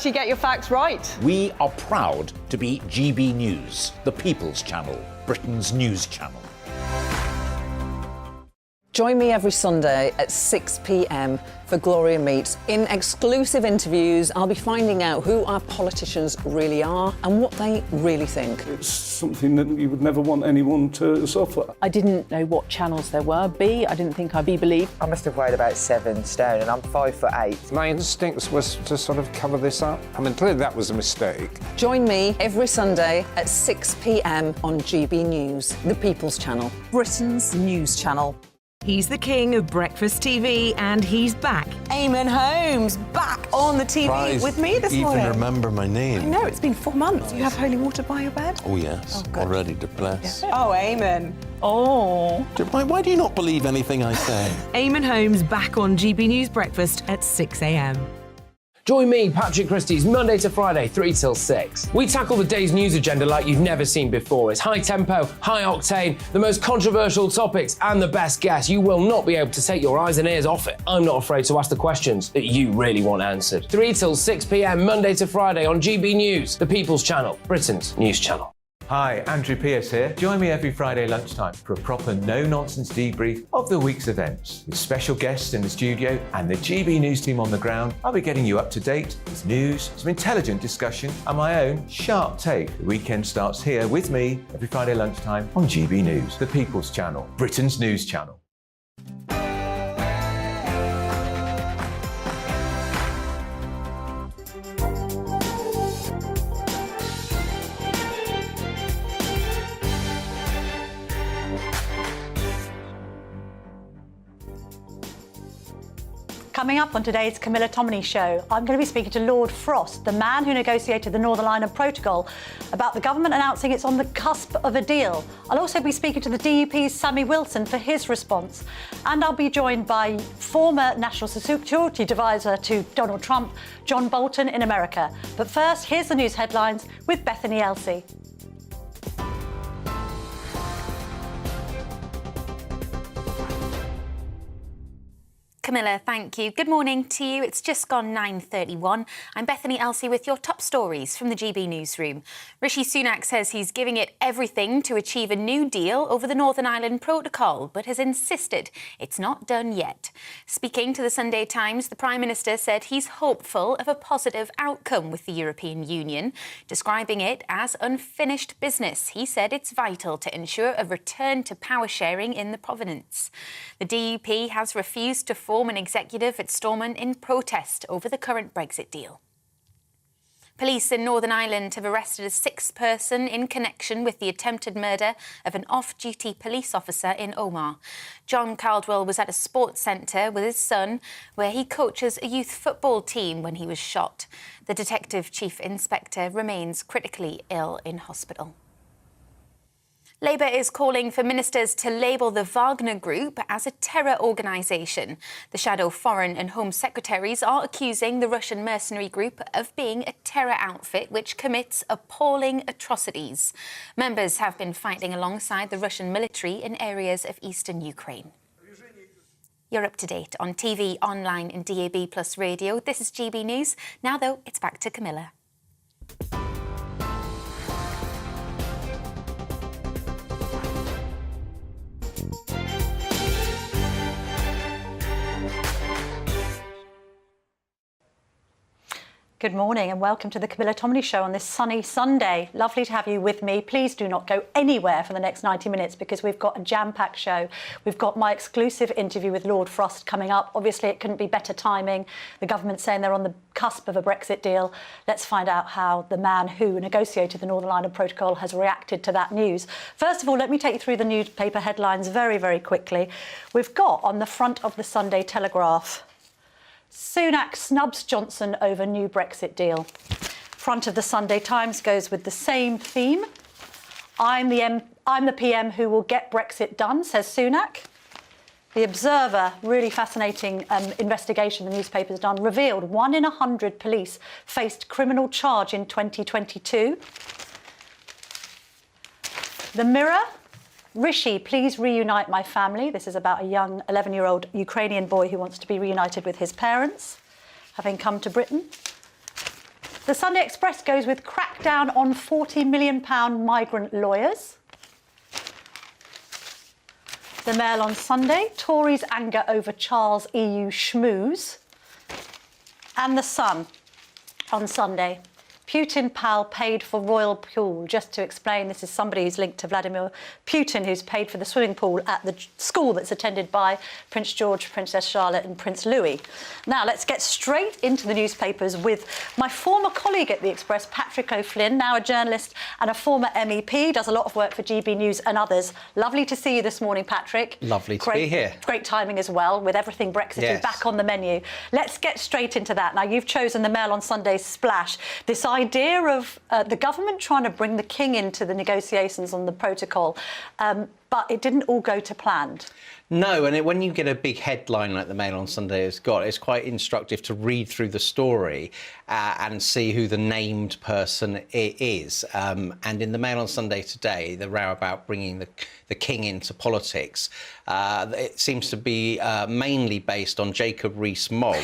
actually get your facts right. We are proud to be GB News, the People's Channel, Britain's news channel. Join me every Sunday at 6 p.m. for Gloria Meets. In exclusive interviews, I'll be finding out who our politicians really are and what they really think. It's something that you would never want anyone to suffer. I didn't know what channels there were. I didn't think I'd be believed. I must have weighed about 7 stone and I'm 5'8". My instincts was to sort of cover this up. I mean, clearly that was a mistake. Join me every Sunday at 6 p.m. on GB News, the People's Channel, Britain's news channel. He's the king of breakfast TV, and he's back. Eamon Holmes, back on the TV with me this morning. Even remember my name. I know, it's been 4 months. You have holy water by your bed? Oh, yes. Oh, already to bless. Yeah. Oh, Eamon. Oh. Why do you not believe anything I say? Eamon Holmes back on GB News Breakfast at 6 a.m. Join me, Patrick Christie's, Monday to Friday, 3 till 6. We tackle the day's news agenda like you've never seen before. It's high tempo, high octane, the most controversial topics and the best guests. You will not be able to take your eyes and ears off it. I'm not afraid to ask the questions that you really want answered. 3 till 6 p.m, Monday to Friday on GB News, the People's Channel, Britain's news channel. Hi, Andrew Pierce here. Join me every Friday lunchtime for a proper no-nonsense debrief of the week's events. With special guests in the studio and the GB News team on the ground, I'll be getting you up to date with news, some intelligent discussion and my own sharp take. The weekend starts here with me every Friday lunchtime on GB News, the People's Channel, Britain's news channel. Coming up on today's Camilla Tominey show, I'm going to be speaking to Lord Frost, the man who negotiated the Northern Ireland Protocol, about the government announcing it's on the cusp of a deal. I'll also be speaking to the DUP's Sammy Wilson for his response. And I'll be joined by former National Security Advisor to Donald Trump, John Bolton in America. But first, here's the news headlines with Bethany Elsey. Camilla, thank you. Good morning to you. It's just gone 9:31. I'm Bethany Elsey with your top stories from the GB newsroom. Rishi Sunak says he's giving it everything to achieve a new deal over the Northern Ireland Protocol, but has insisted it's not done yet. Speaking to the Sunday Times, the Prime Minister said he's hopeful of a positive outcome with the European Union, describing it as unfinished business. He said it's vital to ensure a return to power sharing in the province. The DUP has refused to form an executive at Stormont in protest over the current Brexit deal. Police in Northern Ireland have arrested a sixth person in connection with the attempted murder of an off-duty police officer in Omagh. John Caldwell was at a sports centre with his son, where he coaches a youth football team, when he was shot. The Detective Chief Inspector remains critically ill in hospital. Labour is calling for ministers to label the Wagner Group as a terror organisation. The shadow Foreign and Home Secretaries are accusing the Russian mercenary group of being a terror outfit which commits appalling atrocities. Members have been fighting alongside the Russian military in areas of eastern Ukraine. You're up to date on TV, online and DAB+ radio. This is GB News. Now, though, it's back to Camilla. Good morning and welcome to the Camilla Tominey show on this sunny Sunday. Lovely to have you with me. Please do not go anywhere for the next 90 minutes because we've got a jam-packed show. We've got my exclusive interview with Lord Frost coming up. Obviously, it couldn't be better timing. The government's saying they're on the cusp of a Brexit deal. Let's find out how the man who negotiated the Northern Ireland Protocol has reacted to that news. First of all, let me take you through the newspaper headlines very, very quickly. We've got on the front of the Sunday Telegraph, Sunak snubs Johnson over new Brexit deal. Front of the Sunday Times goes with the same theme. I'm the PM who will get Brexit done, says Sunak. The Observer, really fascinating investigation the newspaper's done, revealed 1 in 100 police faced criminal charge in 2022. The Mirror, Rishi, please reunite my family. This is about a young 11-year-old Ukrainian boy who wants to be reunited with his parents, having come to Britain. The Sunday Express goes with crackdown on £40 million migrant lawyers. The Mail on Sunday, Tories anger over Charles EU schmooze. And The Sun on Sunday, Putin pal paid for royal pool. Just to explain, this is somebody who's linked to Vladimir Putin, who's paid for the swimming pool at the school that's attended by Prince George, Princess Charlotte and Prince Louis. Now, let's get straight into the newspapers with my former colleague at The Express, Patrick O'Flynn, now a journalist and a former MEP, does a lot of work for GB News and others. Lovely to see you this morning, Patrick. Lovely to be here. Great timing as well, with everything Brexit back on the menu. Let's get straight into that. Now, you've chosen the Mail on Sunday's splash. This idea of the government trying to bring the king into the negotiations on the protocol, but it didn't all go to plan. No, and when you get a big headline like the Mail on Sunday has got, it's quite instructive to read through the story and see who the named person is. And in the Mail on Sunday today, the row about bringing the king into politics, it seems to be mainly based on Jacob Rees-Mogg,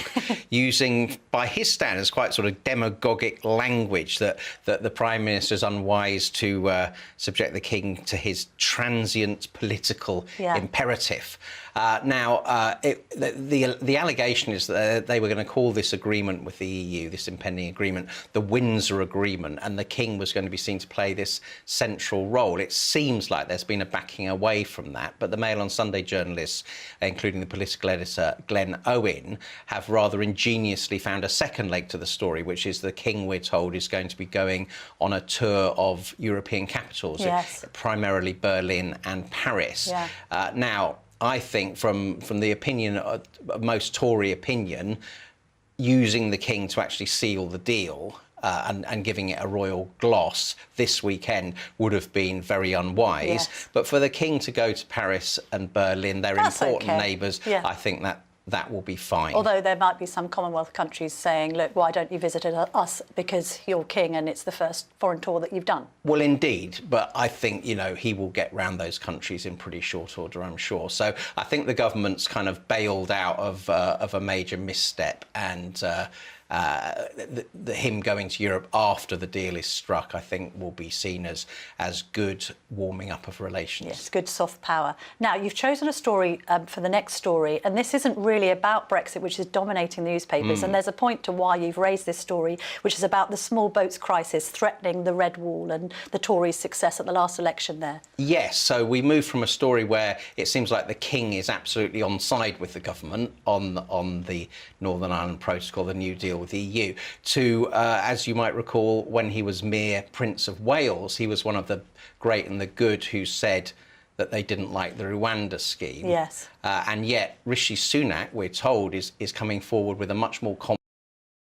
using, by his standards, quite sort of demagogic language that the Prime Minister is unwise to subject the king to his transient political imperative. The allegation is that they were going to call this agreement with the EU, this impending agreement, the Windsor Agreement, and the king was going to be seen to play this central role. It seems like there's been a backing away from that, but the Mail on Sunday journalists, including the political editor Glenn Owen, have rather ingeniously found a second leg to the story, which is the king, we're told, is going to be going on a tour of European capitals, primarily Berlin and Paris. Now, I think from the opinion of most Tory opinion, using the king to actually seal the deal and giving it a royal gloss this weekend would have been very unwise. But for the king to go to Paris and Berlin, they're important neighbours, I think that will be fine. Although there might be some Commonwealth countries saying, look, why don't you visit us because you're king and it's the first foreign tour that you've done? Well, indeed, but I think, you know, he will get round those countries in pretty short order, I'm sure. So I think the government's kind of bailed out of a major misstep, and him going to Europe after the deal is struck, I think, will be seen as good warming up of relations. Yes, good soft power. Now, you've chosen a story for the next story, and this isn't really about Brexit, which is dominating the newspapers, and there's a point to why you've raised this story, which is about the small boats crisis threatening the Red Wall and the Tories' success at the last election there. Yes, so we moved from a story where it seems like the king is absolutely on side with the government on the Northern Ireland Protocol, the New Deal with the EU, to, as you might recall, when he was mere Prince of Wales, he was one of the great and the good who said that they didn't like the Rwanda scheme. Yes. And yet Rishi Sunak, we're told, is coming forward with a much more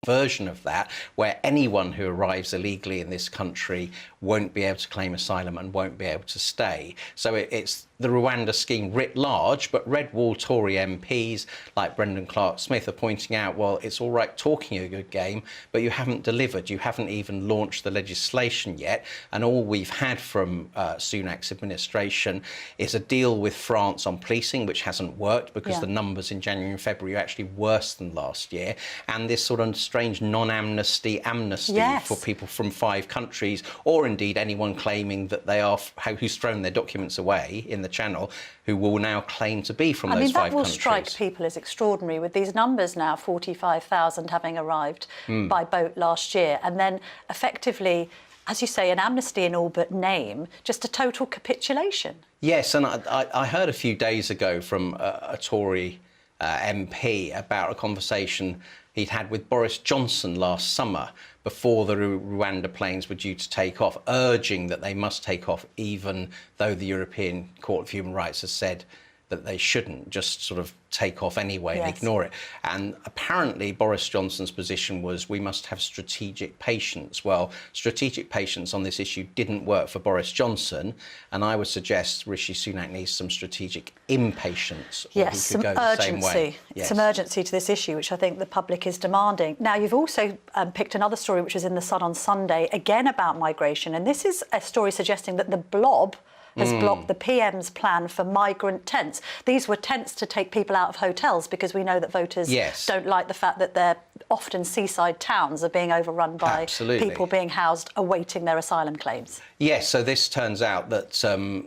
version of that, where anyone who arrives illegally in this country won't be able to claim asylum and won't be able to stay. So it's the Rwanda scheme writ large, but Red Wall Tory MPs like Brendan Clark-Smith are pointing out, well, it's all right talking a good game, but you haven't delivered. You haven't even launched the legislation yet. And all we've had from Sunak's administration is a deal with France on policing, which hasn't worked because the numbers in January and February are actually worse than last year. And this sort of strange non-amnesty amnesty for people from 5 countries, or indeed anyone claiming that they are, who's thrown their documents away in the Channel, who will now claim to be from those 5 countries. I mean, that will strike people as extraordinary, with these numbers now, 45,000 having arrived by boat last year, and then effectively, as you say, an amnesty in all but name, just a total capitulation. Yes, and I heard a few days ago from a Tory MP about a conversation he'd had with Boris Johnson last summer before the Rwanda planes were due to take off, urging that they must take off even though the European Court of Human Rights has said that they shouldn't, just sort of take off anyway and ignore it. And apparently Boris Johnson's position was we must have strategic patience. Well, strategic patience on this issue didn't work for Boris Johnson, and I would suggest Rishi Sunak needs some strategic impatience. Yes, some urgency. Some urgency to this issue, which I think the public is demanding. Now, you've also picked another story which was in The Sun on Sunday, again about migration, and this is a story suggesting that the Blob has blocked the PM's plan for migrant tents. These were tents to take people out of hotels, because we know that voters don't like the fact that they're often seaside towns are being overrun by people being housed awaiting their asylum claims. Yes, so this turns out that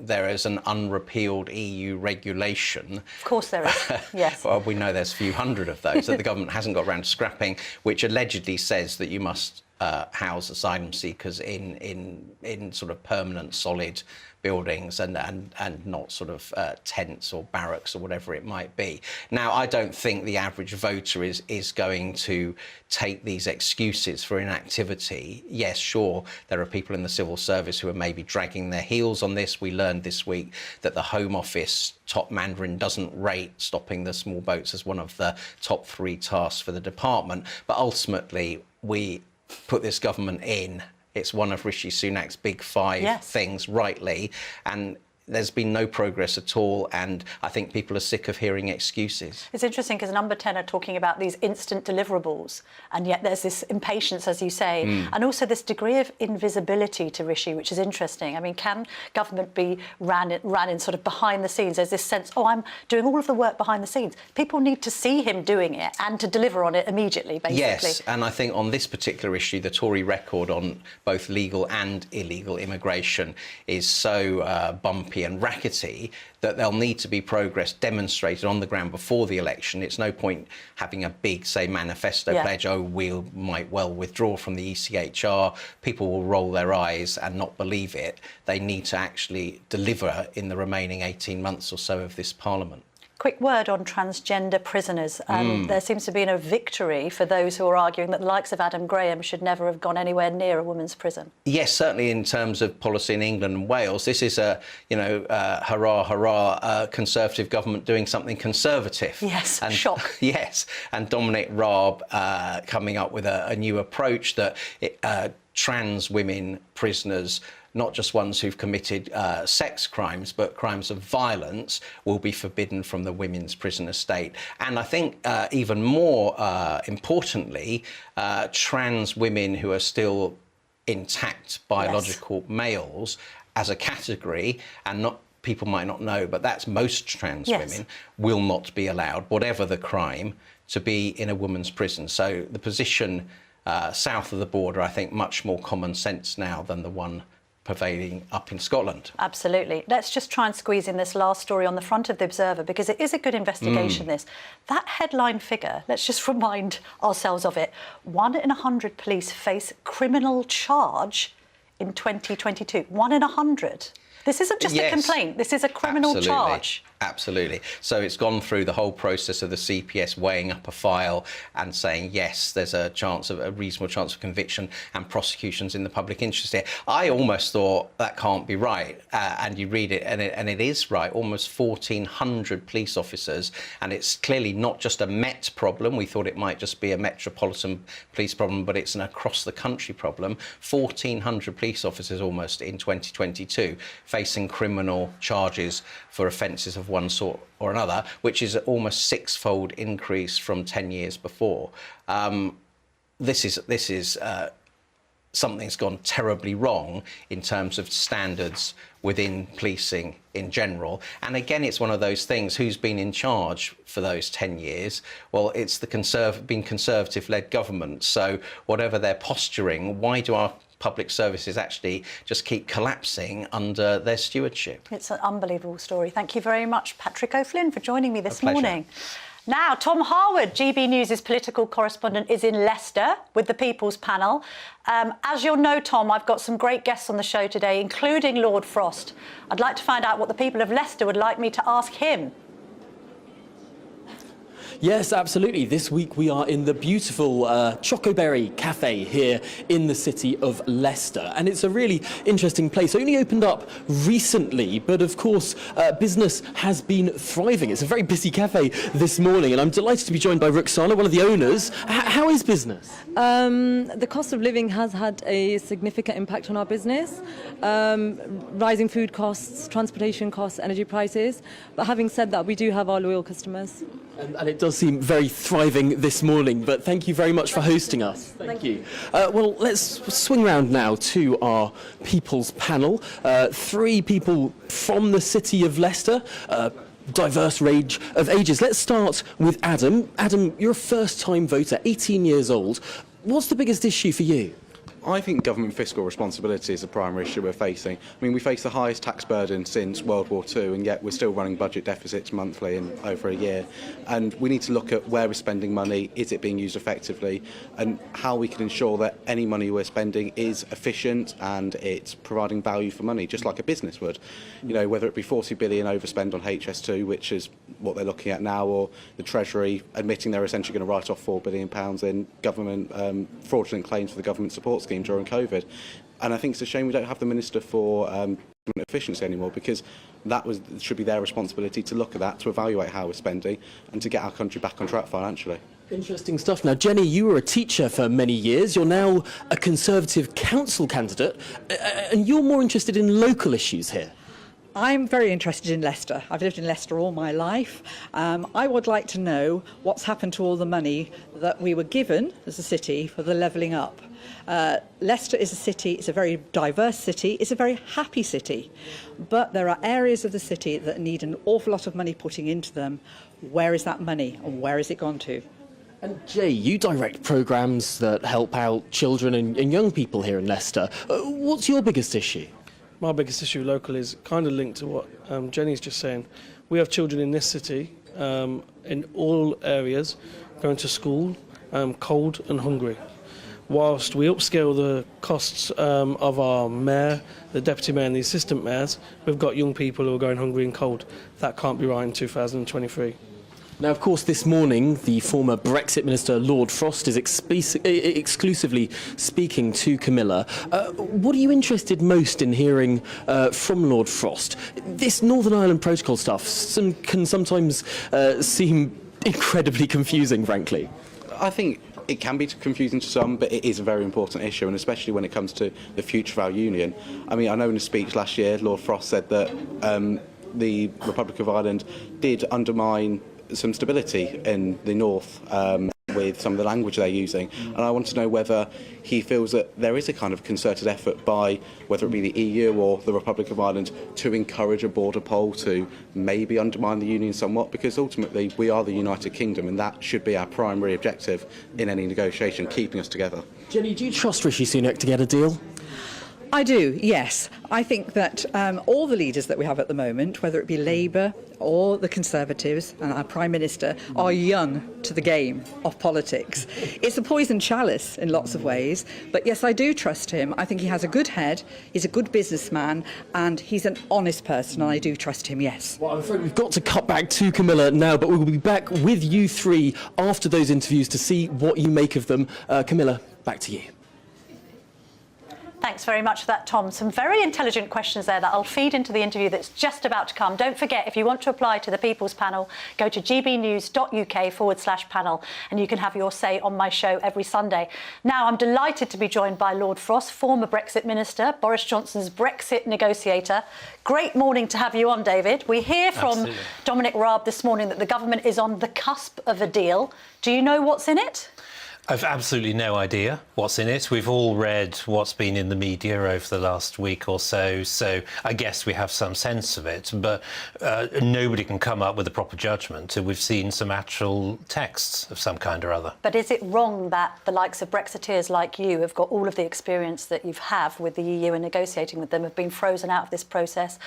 there is an unrepealed EU regulation. Of course there is, yes. Well, we know there's a few hundred of those that the government hasn't got around to scrapping, which allegedly says that you must house asylum seekers in sort of permanent, solid buildings and not sort of tents or barracks or whatever it might be. Now, I don't think the average voter is going to take these excuses for inactivity. Yes, sure, there are people in the civil service who are maybe dragging their heels on this. We learned this week that the Home Office top Mandarin doesn't rate stopping the small boats as one of the top 3 tasks for the department. But ultimately, we put this government in. It's one of Rishi Sunak's big 5 things, rightly, and there's been no progress at all, and I think people are sick of hearing excuses. It's interesting because Number 10 are talking about these instant deliverables, and yet there's this impatience, as you say, and also this degree of invisibility to Rishi, which is interesting. I mean, can government be ran in sort of behind the scenes? There's this sense, oh, I'm doing all of the work behind the scenes. People need to see him doing it and to deliver on it immediately, basically. Yes, and I think on this particular issue, the Tory record on both legal and illegal immigration is so bumpy and rackety that there'll need to be progress demonstrated on the ground before the election. It's no point having a big, say, manifesto pledge, oh, we might well withdraw from the ECHR. People will roll their eyes and not believe it. They need to actually deliver in the remaining 18 months or so of this Parliament. Quick word on transgender prisoners. There seems to be a victory for those who are arguing that the likes of Adam Graham should never have gone anywhere near a women's prison. Yes, certainly in terms of policy in England and Wales, this is a, hurrah, hurrah, Conservative government doing something conservative. Yes, and, shock. Yes, and Dominic Raab coming up with a new approach that trans women prisoners, not just ones who've committed sex crimes, but crimes of violence, will be forbidden from the women's prison estate. And I think even more importantly, trans women who are still intact biological males as a category, and not people might not know, but that's most trans women, will not be allowed, whatever the crime, to be in a woman's prison. So the position south of the border, I think, much more common sense now than the one prevailing up in Scotland. Absolutely. Let's just try and squeeze in this last story on the front of the Observer, because it is a good investigation, this. That headline figure, let's just remind ourselves of it. 1 in 100 police face criminal charge in 2022. 1 in 100. This isn't just a complaint, this is a criminal charge. Absolutely. So it's gone through the whole process of the CPS weighing up a file and saying, yes, there's a reasonable chance of conviction and prosecutions in the public interest here. I almost thought that can't be right. And you read it and it is right. Almost 1,400 police officers. And it's clearly not just a Met problem. We thought it might just be a Metropolitan Police problem, but it's an across the country problem. 1,400 police officers almost in 2022 facing criminal charges for offences of one sort or another, which is an almost 6-fold increase from 10 years before. This is something's gone terribly wrong in terms of standards within policing in general. And again, it's one of those things, who's been in charge for those 10 years? Well, it's the Conservative-led government. So whatever their posturing, why do our public services actually just keep collapsing under their stewardship? It's an unbelievable story. Thank you very much, Patrick O'Flynn, for joining me this morning. Now, Tom Harwood, GB News' political correspondent, is in Leicester with the People's Panel. As you'll know, Tom, I've got some great guests on the show today, including Lord Frost. I'd like to find out what the people of Leicester would like me to ask him. Yes, absolutely. This week we are in the beautiful Chocoberry Cafe here in the city of Leicester. And it's a really interesting place. Only opened up recently, but of course business has been thriving. It's a very busy cafe this morning, and I'm delighted to be joined by Ruxana, one of the owners. How is business? The cost of living has had a significant impact on our business. Rising food costs, transportation costs, energy prices. But having said that, we do have our loyal customers. And it does seem very thriving this morning, but thank you very much for hosting us. Thank you. Well, let's swing round now to our People's Panel. 3 people from the city of Leicester. diverse range of ages. Let's start with Adam. Adam, you're a first-time voter, 18 years old. What's the biggest issue for you? I think government fiscal responsibility is the primary issue we're facing. I mean, we face the highest tax burden since World War II, and yet we're still running budget deficits monthly in over a year. And we need to look at where we're spending money, is it being used effectively, and how we can ensure that any money we're spending is efficient and it's providing value for money, just like a business would. You know, whether it be 40 billion overspend on HS2, which is what they're looking at now, or the Treasury admitting they're essentially going to write off £4 billion in government fraudulent claims for the government support scheme during COVID. And I think it's a shame we don't have the Minister for Efficiency anymore, because should be their responsibility to look at that, to evaluate how we're spending and to get our country back on track financially. Interesting stuff. Now, Jenny, you were a teacher for many years. You're now a Conservative council candidate, and you're more interested in local issues here. I'm very interested in Leicester. I've lived in Leicester all my life. I would like to know what's happened to all the money that we were given as a city for the levelling up. Leicester is a city, it's a very diverse city, it's a very happy city, but there are areas of the city that need an awful lot of money putting into them. Where is that money and where has it gone to? And Jay, you direct programmes that help out children and young people here in Leicester. What's your biggest issue? My biggest issue local is kind of linked to what Jenny's just saying. We have children in this city, in all areas, going to school, cold and hungry. Whilst we upscale the costs of our mayor, the deputy mayor and the assistant mayors, we've got young people who are going hungry and cold. That can't be right in 2023. Now, of course, this morning, the former Brexit Minister, Lord Frost, is exclusively speaking to Camilla. What are you interested most in hearing from Lord Frost? This Northern Ireland Protocol stuff can sometimes seem incredibly confusing, frankly. I think it can be confusing to some, but it is a very important issue, and especially when it comes to the future of our union. I mean, I know in a speech last year, Lord Frost said that the Republic of Ireland did undermine some stability in the north with some of the language they're using, and I want to know whether he feels that there is a kind of concerted effort by whether it be the EU or the Republic of Ireland to encourage a border poll to maybe undermine the union somewhat, because ultimately we are the United Kingdom and that should be our primary objective in any negotiation, keeping us together. Jenny, do you trust Rishi Sunak to get a deal? I do, yes. I think that all the leaders that we have at the moment, whether it be Labour or the Conservatives and our Prime Minister, are young to the game of politics. It's a poison chalice in lots of ways, but yes, I do trust him. I think he has a good head, he's a good businessman, and he's an honest person, and I do trust him, yes. Well, I'm afraid we've got to cut back to Camilla now, but we'll be back with you three after those interviews to see what you make of them. Camilla, back to you. Thanks very much for that, Tom. Some very intelligent questions there that I'll feed into the interview that's just about to come. Don't forget, if you want to apply to the People's Panel, go to gbnews.uk/panel and you can have your say on my show every Sunday. Now, I'm delighted to be joined by Lord Frost, former Brexit Minister, Boris Johnson's Brexit negotiator. Great morning to have you on, David. We hear from Dominic Raab this morning that the government is on the cusp of a deal. Do you know what's in it? I've absolutely no idea what's in it. We've all read what's been in the media over the last week or so I guess we have some sense of it, but nobody can come up with a proper judgment till we've seen some actual texts of some kind or other. But is it wrong that the likes of Brexiteers like you have got all of the experience that you have with the EU and negotiating with them, have been frozen out of this process?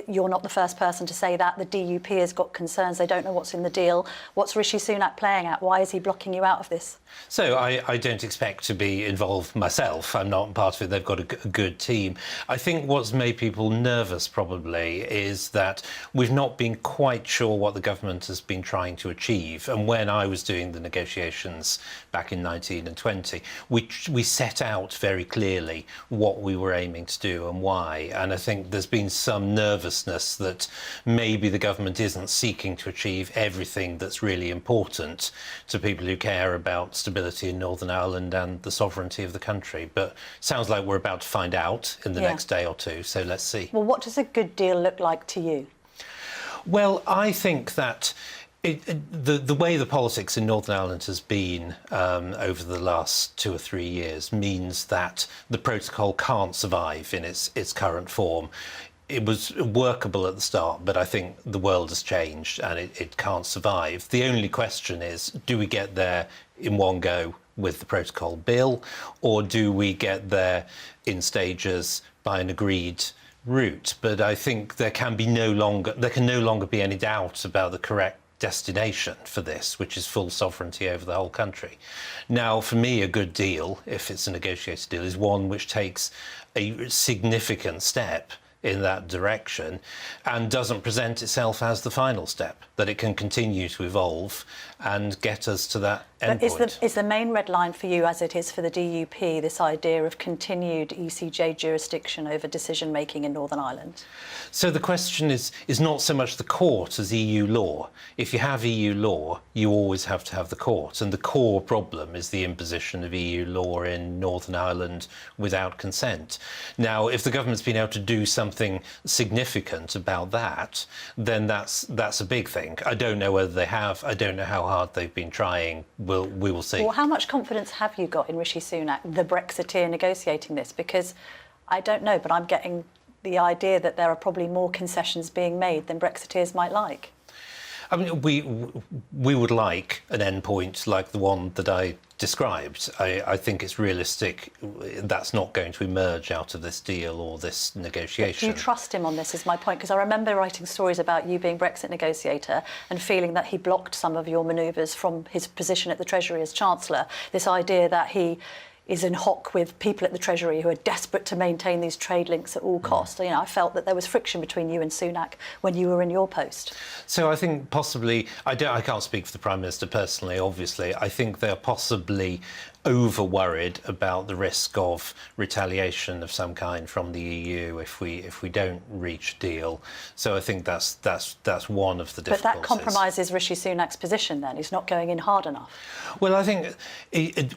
You're not the first person to say that. The DUP has got concerns. They don't know what's in the deal. What's Rishi Sunak playing at? Why is he blocking you out of this? So I don't expect to be involved myself. I'm not part of it. They've got a good team. I think what's made people nervous probably is that we've not been quite sure what the government has been trying to achieve. And when I was doing the negotiations back in 19 and 20, we set out very clearly what we were aiming to do and why. And I think there's been some nervousness that maybe the government isn't seeking to achieve everything that's really important to people who care about stability in Northern Ireland and the sovereignty of the country. But sounds like we're about to find out in the next day or two, so let's see. Well, what does a good deal look like to you? Well, I think that the way the politics in Northern Ireland has been over the last 2 or 3 years means that the protocol can't survive in its current form. it was workable at the start, but I think the world has changed and it can't survive. The only question is, do we get there in one go with the protocol bill, or do we get there in stages by an agreed route? But I think there can no longer be any doubt about the correct destination for this, which is full sovereignty over the whole country. Now, for me, a good deal, if it's a negotiated deal, is one which takes a significant step in that direction and doesn't present itself as the final step, that it can continue to evolve and get us to that endpoint. Is the main red line for you, as it is for the DUP, this idea of continued ECJ jurisdiction over decision-making in Northern Ireland? So the question is not so much the court as EU law. If you have EU law, you always have to have the court. And the core problem is the imposition of EU law in Northern Ireland without consent. Now, if the government's been able to do something significant about that, then that's a big thing. I don't know whether they have. I don't know how hard they've been trying. We will see. Well, how much confidence have you got in Rishi Sunak, the Brexiteer, negotiating this? Because I don't know, but I'm getting the idea that there are probably more concessions being made than Brexiteers might like. I mean, we would like an endpoint like the one that I described. I think it's realistic that's not going to emerge out of this deal or this negotiation. But do you trust him on this, is my point? Because I remember writing stories about you being Brexit negotiator and feeling that he blocked some of your manoeuvres from his position at the Treasury as Chancellor. This idea that he is in hock with people at the Treasury who are desperate to maintain these trade links at all costs. You know, I felt that there was friction between you and Sunak when you were in your post. So I think possibly, I can't speak for the Prime Minister personally, obviously. I think they're possibly over-worried about the risk of retaliation of some kind from the EU if we don't reach a deal. So I think that's one of the difficulties. But that compromises Rishi Sunak's position then. He's not going in hard enough. Well, I think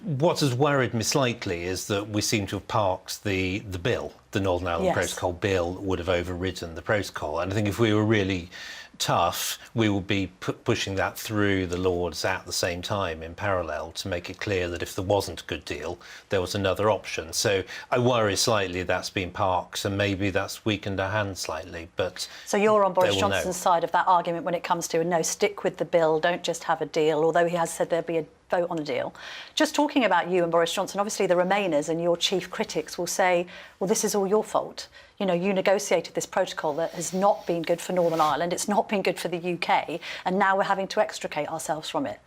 what has worried me slightly is that we seem to have parked the bill. The Northern Ireland Protocol bill would have overridden the protocol. And I think if we were really tough, we would be pushing that through the Lords at the same time in parallel to make it clear that if there wasn't a good deal, there was another option. So I worry slightly that's been parked and maybe that's weakened our hand slightly. But so you're on Boris Johnson's side of that argument when it comes to no, stick with the bill, don't just have a deal, although he has said there'll be a vote on a deal. Just talking about you and Boris Johnson, obviously the Remainers and your chief critics will say, well, this is all your fault. You know, you negotiated this protocol that has not been good for Northern Ireland, it's not been good for the UK, and now we're having to extricate ourselves from it.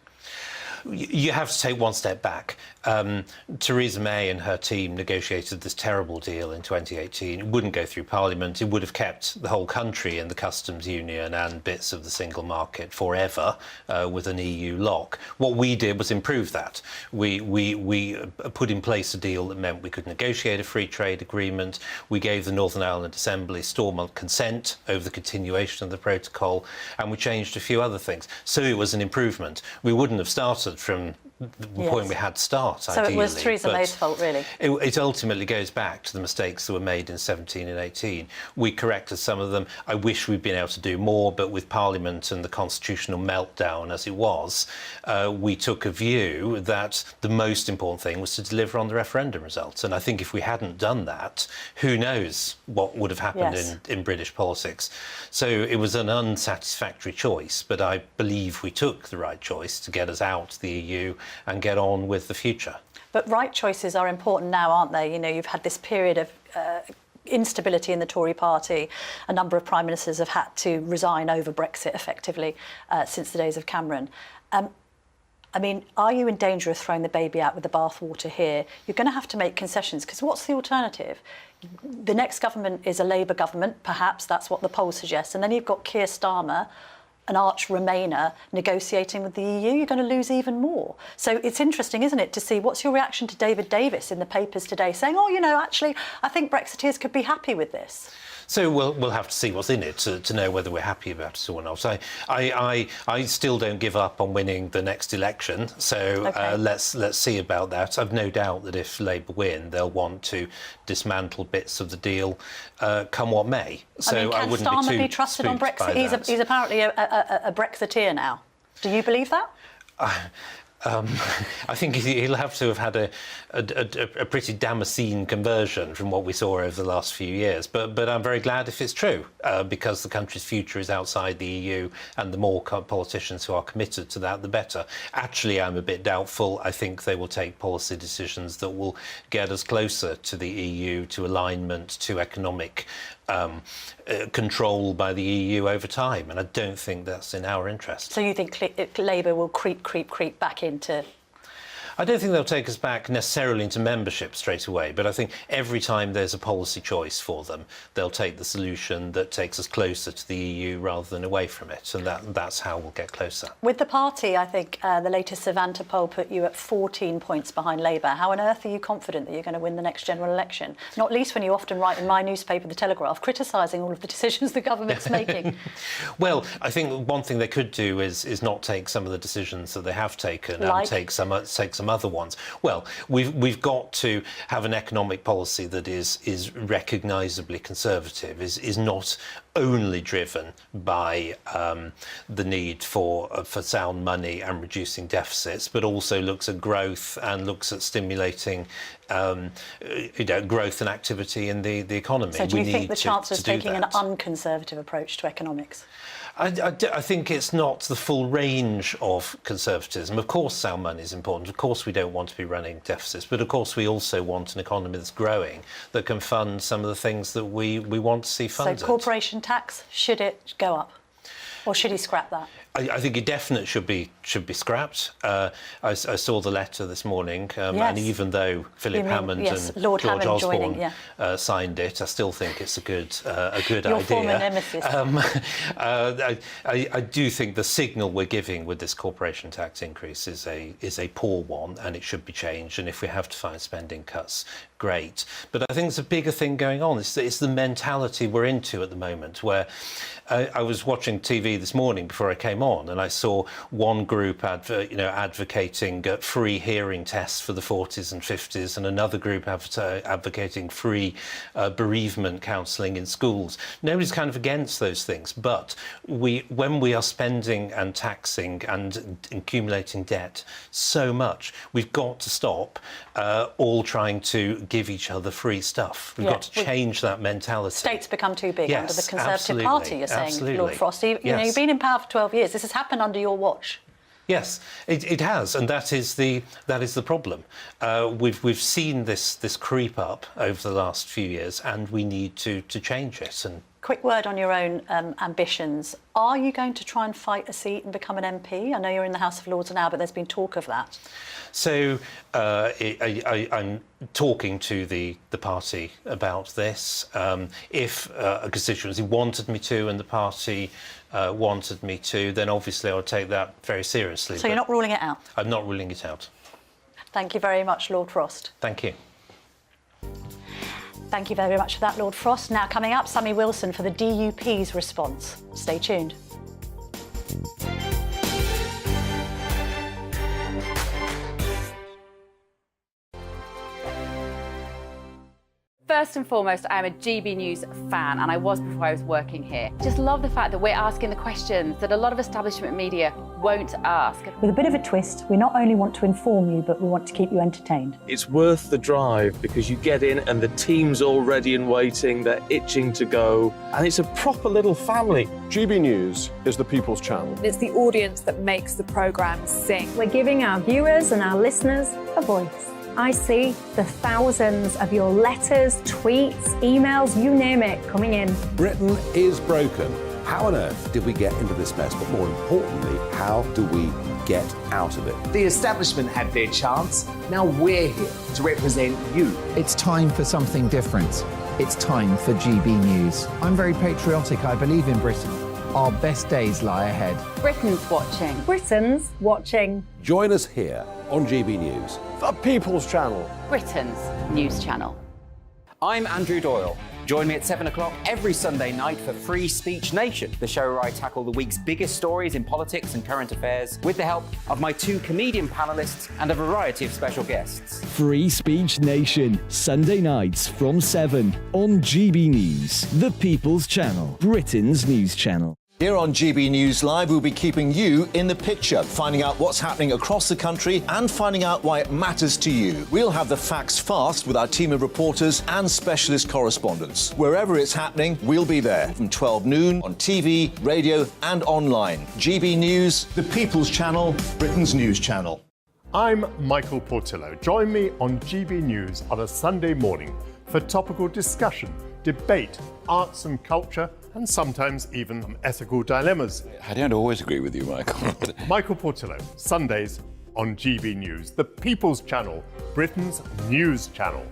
You have to take one step back. Theresa May and her team negotiated this terrible deal in 2018. It wouldn't go through Parliament. It would have kept the whole country in the customs union and bits of the single market forever with an EU lock. What we did was improve that. We put in place a deal that meant we could negotiate a free trade agreement. We gave the Northern Ireland Assembly storm consent over the continuation of the protocol, and we changed a few other things. So it was an improvement. We wouldn't have started from the point we had to start, so ideally. It was Theresa May's fault, really? It ultimately goes back to the mistakes that were made in 17 and 18. We corrected some of them. I wish we'd been able to do more, but with Parliament and the constitutional meltdown as it was, we took a view that the most important thing was to deliver on the referendum results. And I think if we hadn't done that, who knows what would have happened in British politics. So it was an unsatisfactory choice, but I believe we took the right choice to get us out of the EU and get on with the future. But right choices are important now, aren't they? You know, you've had this period of instability in the Tory party. A number of prime ministers have had to resign over Brexit, effectively, since the days of Cameron. I mean, are you in danger of throwing the baby out with the bathwater here? You're going to have to make concessions, because what's the alternative? The next government is a Labour government, perhaps, that's what the polls suggest, and then you've got Keir Starmer, an arch Remainer, negotiating with the EU. You're going to lose even more. So it's interesting, isn't it, to see what's your reaction to David Davis in the papers today saying, oh, you know, actually, I think Brexiteers could be happy with this. So we'll have to see what's in it to know whether we're happy about it or not. I still don't give up on winning the next election. So let's see about that. I've no doubt that if Labour win, they'll want to dismantle bits of the deal, come what may. So I mean, can Starmer be trusted on Brexit? He's apparently a Brexiteer now. Do you believe that? I think he'll have to have had a pretty Damascene conversion from what we saw over the last few years. But I'm very glad if it's true, because the country's future is outside the EU, and the more politicians who are committed to that, the better. Actually, I'm a bit doubtful. I think they will take policy decisions that will get us closer to the EU, to alignment, to economic control by the EU over time, and I don't think that's in our interest. So you think Labour will creep back into... I don't think they'll take us back necessarily into membership straight away, but I think every time there's a policy choice for them, they'll take the solution that takes us closer to the EU rather than away from it, and that's how we'll get closer. With the party, I think the latest Savanta poll put you at 14 points behind Labour. How on earth are you confident that you're going to win the next general election? Not least when you often write in my newspaper, The Telegraph, criticising all of the decisions the government's making. Well, I think one thing they could do is not take some of the decisions that they have taken and take some other ones. Well, we've got to have an economic policy that is recognisably conservative, is not only driven by the need for sound money and reducing deficits, but also looks at growth and looks at stimulating growth and activity in the economy. So do you think the Chancellor's taking an unconservative approach to economics? I think it's not the full range of conservatism. Of course, sound money is important. Of course, we don't want to be running deficits. But of course, we also want an economy that's growing, that can fund some of the things that we want to see funded. So corporation tax, should it go up? Or should he scrap that? I think it definitely should be scrapped. I saw the letter this morning, and even though Philip Hammond and Lord George Hammond Osborne signed it, I still think it's a good idea. Your former nemesis. I do think the signal we're giving with this corporation tax increase is a poor one, and it should be changed. And if we have to find spending cuts, great. But I think there's a bigger thing going on. It's the mentality we're into at the moment, where I was watching TV this morning before I came on, and I saw one group advocating free hearing tests for the 40s and 50s, and another group advocating free bereavement counselling in schools. Nobody's kind of against those things, but when we are spending and taxing and accumulating debt so much, we've got to stop all trying to give each other free stuff. We've got to change that mentality. States become too big under the Conservative Party, you're saying, Lord Frost. You know, you've been in power for 12 years. This has happened under your watch. Yes, it has, and that is the problem. We've seen this creep up over the last few years, and we need to change it. And quick word on your own ambitions. Are you going to try and fight a seat and become an MP? I know you're in the House of Lords now, but there's been talk of that. So I'm talking to the party about this. If a constituency wanted me to and the party wanted me to, then obviously I would take that very seriously. So you're not ruling it out? I'm not ruling it out. Thank you very much, Lord Frost. Thank you. Thank you very much for that, Lord Frost. Now coming up, Sammy Wilson for the DUP's response. Stay tuned. First and foremost, I'm a GB News fan, and I was before I was working here. Just love the fact that we're asking the questions that a lot of establishment media won't ask. With a bit of a twist, we not only want to inform you, but we want to keep you entertained. It's worth the drive because you get in and the team's all ready and waiting, they're itching to go, and it's a proper little family. GB News is the people's channel. It's the audience that makes the programme sing. We're giving our viewers and our listeners a voice. I see the thousands of your letters, tweets, emails, you name it, coming in. Britain is broken. How on earth did we get into this mess? But more importantly, how do we get out of it? The establishment had their chance. Now we're here to represent you. It's time for something different. It's time for GB News. I'm very patriotic. I believe in Britain. Our best days lie ahead. Britain's watching. Britain's watching. Join us here on GB News. The people's channel. Britain's news channel. I'm Andrew Doyle. Join me at 7 o'clock every Sunday night for Free Speech Nation, the show where I tackle the week's biggest stories in politics and current affairs with the help of my two comedian panellists and a variety of special guests. Free Speech Nation, Sunday nights from 7 on GB News, the people's channel, Britain's news channel. Here on GB News Live, we'll be keeping you in the picture, finding out what's happening across the country and finding out why it matters to you. We'll have the facts fast with our team of reporters and specialist correspondents. Wherever it's happening, we'll be there from 12 noon on TV, radio and online. GB News, the People's Channel, Britain's news channel. I'm Michael Portillo. Join me on GB News on a Sunday morning for topical discussion, debate, arts and culture, and sometimes even ethical dilemmas. I don't always agree with you, Michael. Michael Portillo, Sundays on GB News, the People's Channel, Britain's news channel.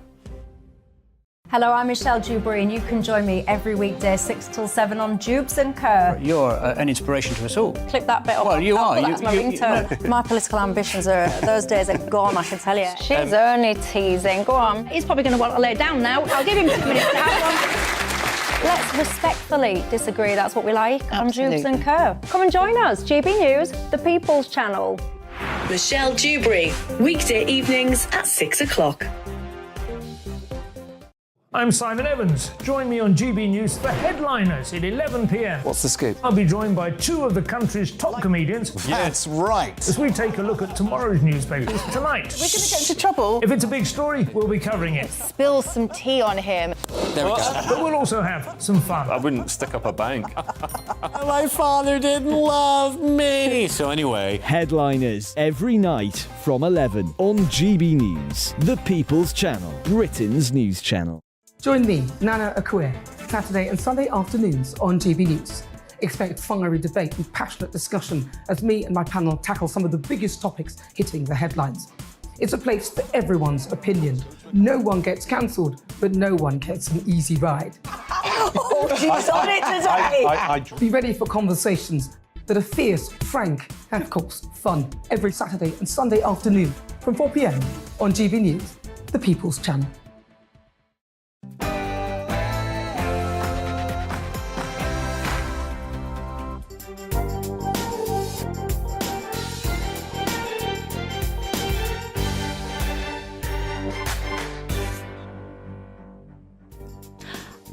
Hello, I'm Michelle Dewberry, and you can join me every weekday 6 till 7 on Jubes and Kerr. You're an inspiration to us all. Clip that bit up. Well, you are. That's my ringtone. My political ambitions those days are gone, I can tell you. She's only teasing. Go on. He's probably going to want to lay down now. I'll give him 2 minutes to have one. Let's respectfully disagree. That's what we like on Jubes and Kerr. Come and join us. GB News, the People's Channel. Michelle Dewberry, weekday evenings at 6 o'clock. I'm Simon Evans. Join me on GB News for Headliners at 11 p.m. What's the scoop? I'll be joined by 2 of the country's top comedians. That's right. As we take a look at tomorrow's newspapers tonight. We're going to get into trouble. If it's a big story, we'll be covering it. Spill some tea on him. There we go. But we'll also have some fun. I wouldn't stick up a bank. My father didn't love me. So anyway. Headliners every night from 11 on GB News, the People's Channel, Britain's news channel. Join me, Nana Akue, Saturday and Sunday afternoons on GB News. Expect fiery debate and passionate discussion as me and my panel tackle some of the biggest topics hitting the headlines. It's a place for everyone's opinion. No one gets cancelled, but no one gets an easy ride. Oh, she's on it today! Be ready for conversations that are fierce, frank, and of course, fun. Every Saturday and Sunday afternoon from 4 p.m. on GB News, the People's Channel.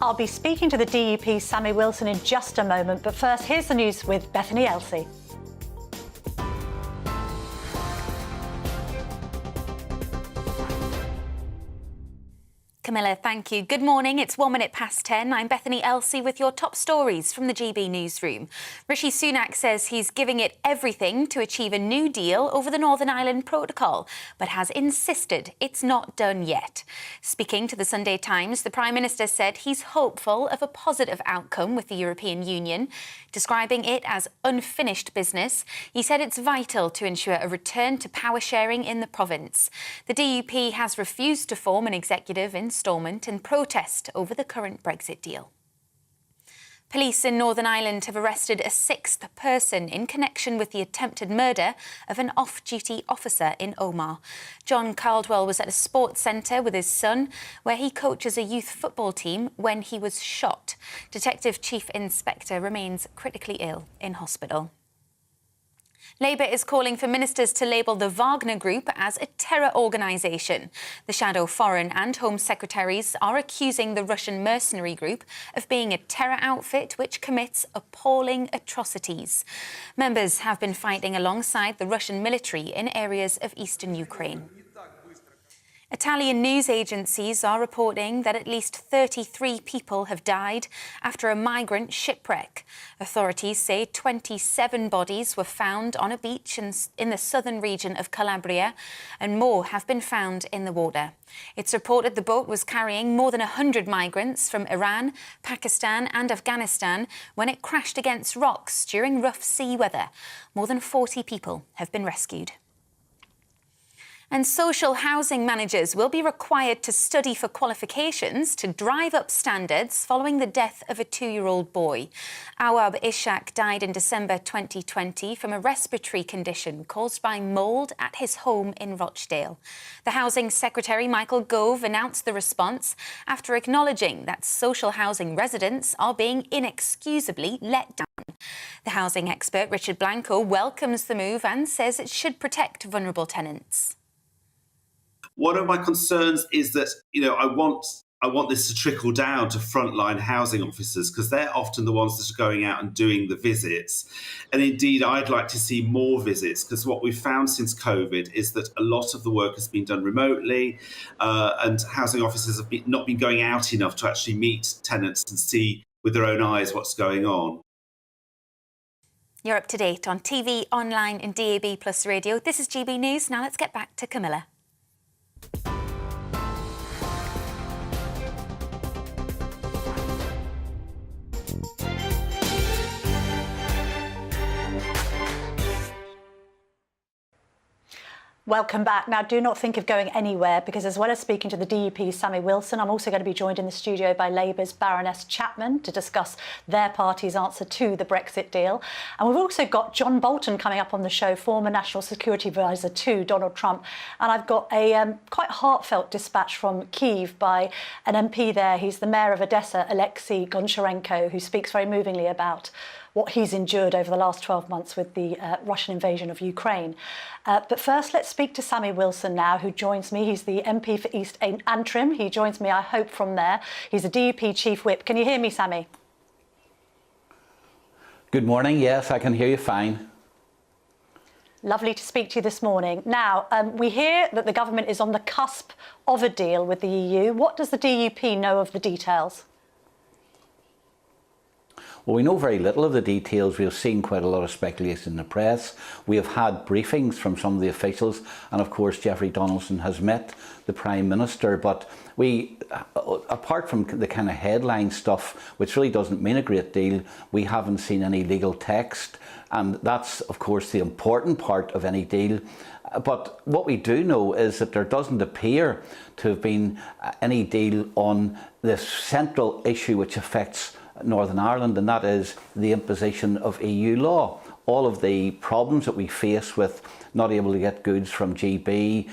I'll be speaking to the DUP's Sammy Wilson in just a moment, but first, here's the news with Bethany Elsey. Camilla, thank you. Good morning. It's 1 minute past 10. I'm Bethany Elsey with your top stories from the GB newsroom. Rishi Sunak says he's giving it everything to achieve a new deal over the Northern Ireland Protocol, but has insisted it's not done yet. Speaking to the Sunday Times, the Prime Minister said he's hopeful of a positive outcome with the European Union. Describing it as unfinished business, he said it's vital to ensure a return to power sharing in the province. The DUP has refused to form an executive instalment in protest over the current Brexit deal. Police in Northern Ireland have arrested a 6th person in connection with the attempted murder of an off-duty officer in Omagh. John Caldwell was at a sports centre with his son, where he coaches a youth football team, when he was shot. Detective Chief Inspector remains critically ill in hospital. Labour is calling for ministers to label the Wagner Group as a terror organisation. The shadow Foreign and Home Secretaries are accusing the Russian mercenary group of being a terror outfit which commits appalling atrocities. Members have been fighting alongside the Russian military in areas of eastern Ukraine. Italian news agencies are reporting that at least 33 people have died after a migrant shipwreck. Authorities say 27 bodies were found on a beach in the southern region of Calabria, and more have been found in the water. It's reported the boat was carrying more than 100 migrants from Iran, Pakistan and Afghanistan when it crashed against rocks during rough sea weather. More than 40 people have been rescued. And social housing managers will be required to study for qualifications to drive up standards following the death of a 2-year-old boy. Awab Ishak died in December 2020 from a respiratory condition caused by mould at his home in Rochdale. The Housing Secretary, Michael Gove, announced the response after acknowledging that social housing residents are being inexcusably let down. The housing expert, Richard Blanco, welcomes the move and says it should protect vulnerable tenants. One of my concerns is that, I want I want this to trickle down to frontline housing officers, because they're often the ones that are going out and doing the visits. And indeed, I'd like to see more visits, because what we've found since COVID is that a lot of the work has been done remotely, and housing officers have not been going out enough to actually meet tenants and see with their own eyes what's going on. You're up to date on TV, online and DAB plus radio. This is GB News. Now let's get back to Camilla. Welcome back. Now, do not think of going anywhere, because as well as speaking to the DUP's Sammy Wilson, I'm also going to be joined in the studio by Labour's Baroness Chapman to discuss their party's answer to the Brexit deal. And we've also got John Bolton coming up on the show, former National Security Advisor to Donald Trump. And I've got a quite heartfelt dispatch from Kyiv by an MP there. He's the mayor of Odessa, Alexei Goncharenko, who speaks very movingly about what he's endured over the last 12 months with the Russian invasion of Ukraine. But first, let's speak to Sammy Wilson now, who joins me. He's the MP for East Antrim. He joins me, I hope, from there. He's a DUP Chief Whip. Can you hear me, Sammy? Good morning. Yes, I can hear you fine. Lovely to speak to you this morning. Now, we hear that the government is on the cusp of a deal with the EU. What does the DUP know of the details? Well, we know very little of the details. We have seen quite a lot of speculation in the press. We have had briefings from some of the officials, and of course Jeffrey Donaldson has met the Prime Minister. But we, apart from the kind of headline stuff, which really doesn't mean a great deal, we haven't seen any legal text, and that's of course the important part of any deal. But what we do know is that there doesn't appear to have been any deal on this central issue which affects Northern Ireland, and that is the imposition of EU law. All of the problems that we face with not able to get goods from GB,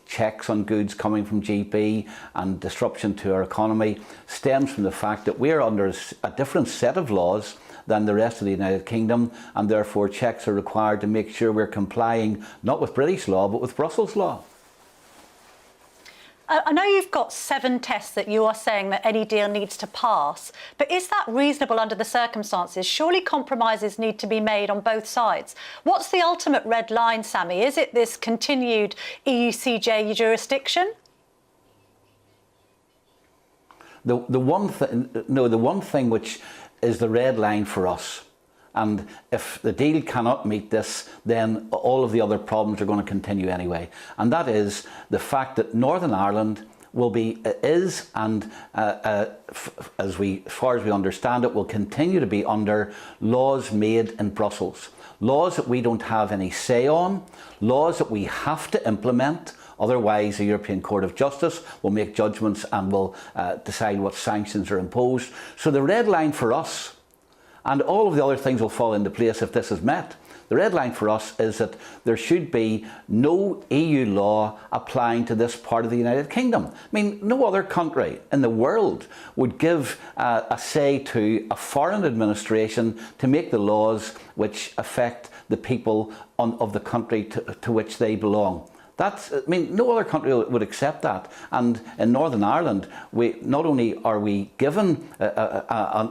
checks on goods coming from GB, and disruption to our economy stems from the fact that we're under a different set of laws than the rest of the United Kingdom, and therefore checks are required to make sure we're complying not with British law but with Brussels law. I know you've got 7 tests that you are saying that any deal needs to pass, but is that reasonable under the circumstances? Surely compromises need to be made on both sides. What's the ultimate red line, Sammy? Is it this continued EU-CJ jurisdiction? The one thing which is the red line for us, and if the deal cannot meet this, then all of the other problems are going to continue anyway. And that is the fact that Northern Ireland will be, as far as we understand it, will continue to be under laws made in Brussels. Laws that we don't have any say on, laws that we have to implement. Otherwise, the European Court of Justice will make judgments and will decide what sanctions are imposed. So the red line for us, and all of the other things will fall into place if this is met. The red line for us is that there should be no EU law applying to this part of the United Kingdom. I mean, no other country in the world would give a say to a foreign administration to make the laws which affect the people of the country to which they belong. No other country would accept that. And in Northern Ireland, not only are we given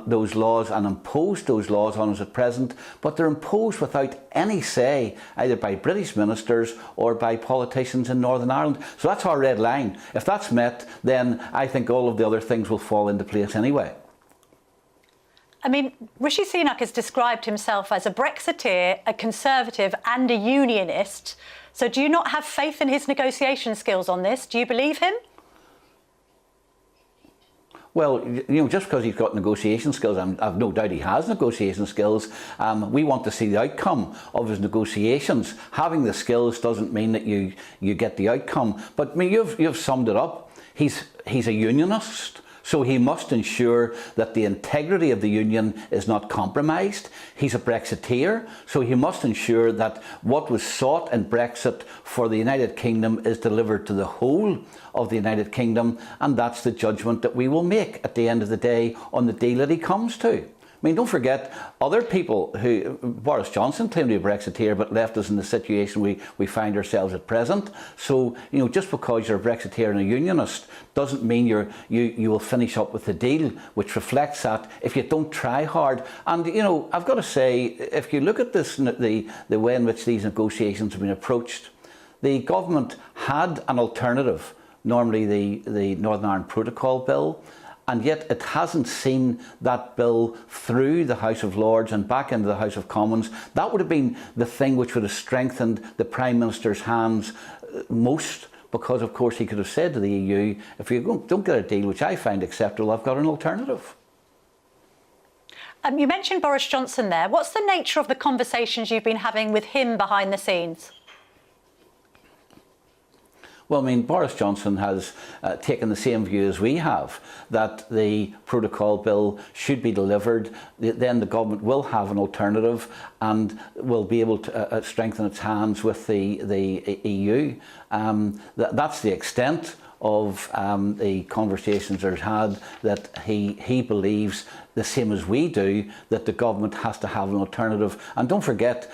those laws and imposed those laws on us at present, but they're imposed without any say, either by British ministers or by politicians in Northern Ireland. So that's our red line. If that's met, then I think all of the other things will fall into place anyway. I mean, Rishi Sunak has described himself as a Brexiteer, a Conservative and a Unionist. So do you not have faith in his negotiation skills on this? Do you believe him? Well, just because he's got negotiation skills, I've no doubt he has negotiation skills. We want to see the outcome of his negotiations. Having the skills doesn't mean that you get the outcome. But I mean, you've summed it up. He's a unionist. So he must ensure that the integrity of the union is not compromised. He's a Brexiteer, so he must ensure that what was sought in Brexit for the United Kingdom is delivered to the whole of the United Kingdom, and that's the judgment that we will make at the end of the day on the deal that he comes to. I mean, don't forget, other people who, Boris Johnson claimed to be a Brexiteer but left us in the situation we find ourselves at present. So, you know, just because you're a Brexiteer and a unionist doesn't mean you will finish up with the deal, which reflects that if you don't try hard. And, you know, I've got to say, if you look at this, the way in which these negotiations have been approached, the government had an alternative, normally the Northern Ireland Protocol Bill, and yet it hasn't seen that bill through the House of Lords and back into the House of Commons. That would have been the thing which would have strengthened the Prime Minister's hands most, because of course he could have said to the EU, if you don't get a deal which I find acceptable, I've got an alternative. You mentioned Boris Johnson there. What's the nature of the conversations you've been having with him behind the scenes? Well, I mean, Boris Johnson has taken the same view as we have, that the protocol bill should be delivered, then the government will have an alternative and will be able to strengthen its hands with the EU. That's the extent of the conversations they've had, that he believes, the same as we do, that the government has to have an alternative. And don't forget,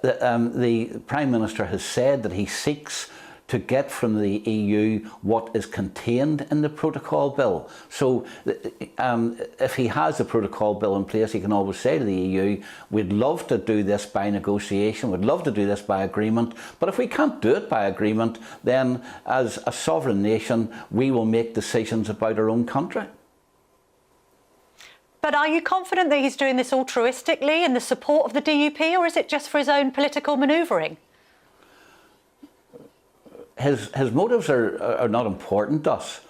the Prime Minister has said that he seeks to get from the EU what is contained in the protocol bill. So if he has the protocol bill in place, he can always say to the EU, we'd love to do this by negotiation, we'd love to do this by agreement, but if we can't do it by agreement, then as a sovereign nation, we will make decisions about our own country. But are you confident that he's doing this altruistically in the support of the DUP, or is it just for his own political manoeuvring? His motives are not important to us.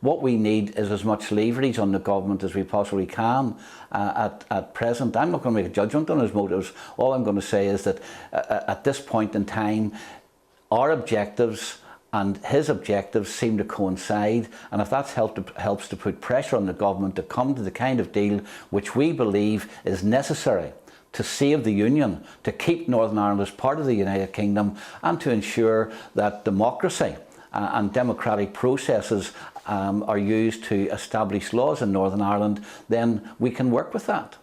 What we need is as much leverage on the government as we possibly can at present. I'm not going to make a judgment on his motives. All I'm going to say is that at this point in time, our objectives and his objectives seem to coincide, and if that helps to put pressure on the government to come to the kind of deal which we believe is necessary to save the Union, to keep Northern Ireland as part of the United Kingdom, and to ensure that democracy and democratic processes are used to establish laws in Northern Ireland, then we can work with that.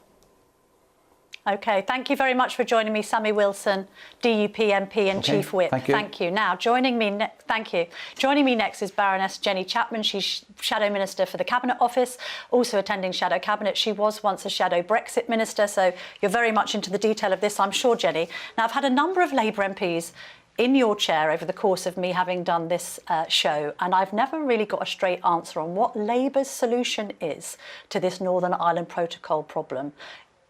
OK, thank you very much for joining me, Sammy Wilson, DUP MP and Chief Whip. Thank you. Now, joining me next is Baroness Jenny Chapman. She's Shadow Minister for the Cabinet Office, also attending Shadow Cabinet. She was once a Shadow Brexit Minister, so you're very much into the detail of this, I'm sure, Jenny. Now, I've had a number of Labour MPs in your chair over the course of me having done this show, and I've never really got a straight answer on what Labour's solution is to this Northern Ireland Protocol problem.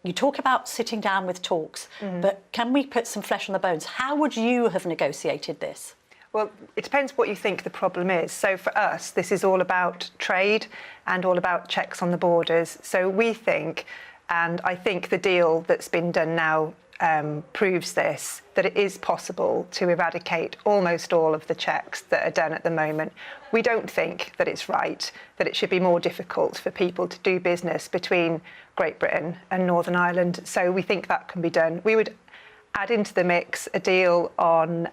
You talk about sitting down with talks, but can we put some flesh on the bones? How would you have negotiated this? Well, it depends what you think the problem is. So for us, this is all about trade and all about checks on the borders. So we think, and I think the deal that's been done now proves this, that it is possible to eradicate almost all of the checks that are done at the moment. We don't think that it's right, that it should be more difficult for people to do business between Great Britain and Northern Ireland. So we think that can be done. We would add into the mix a deal on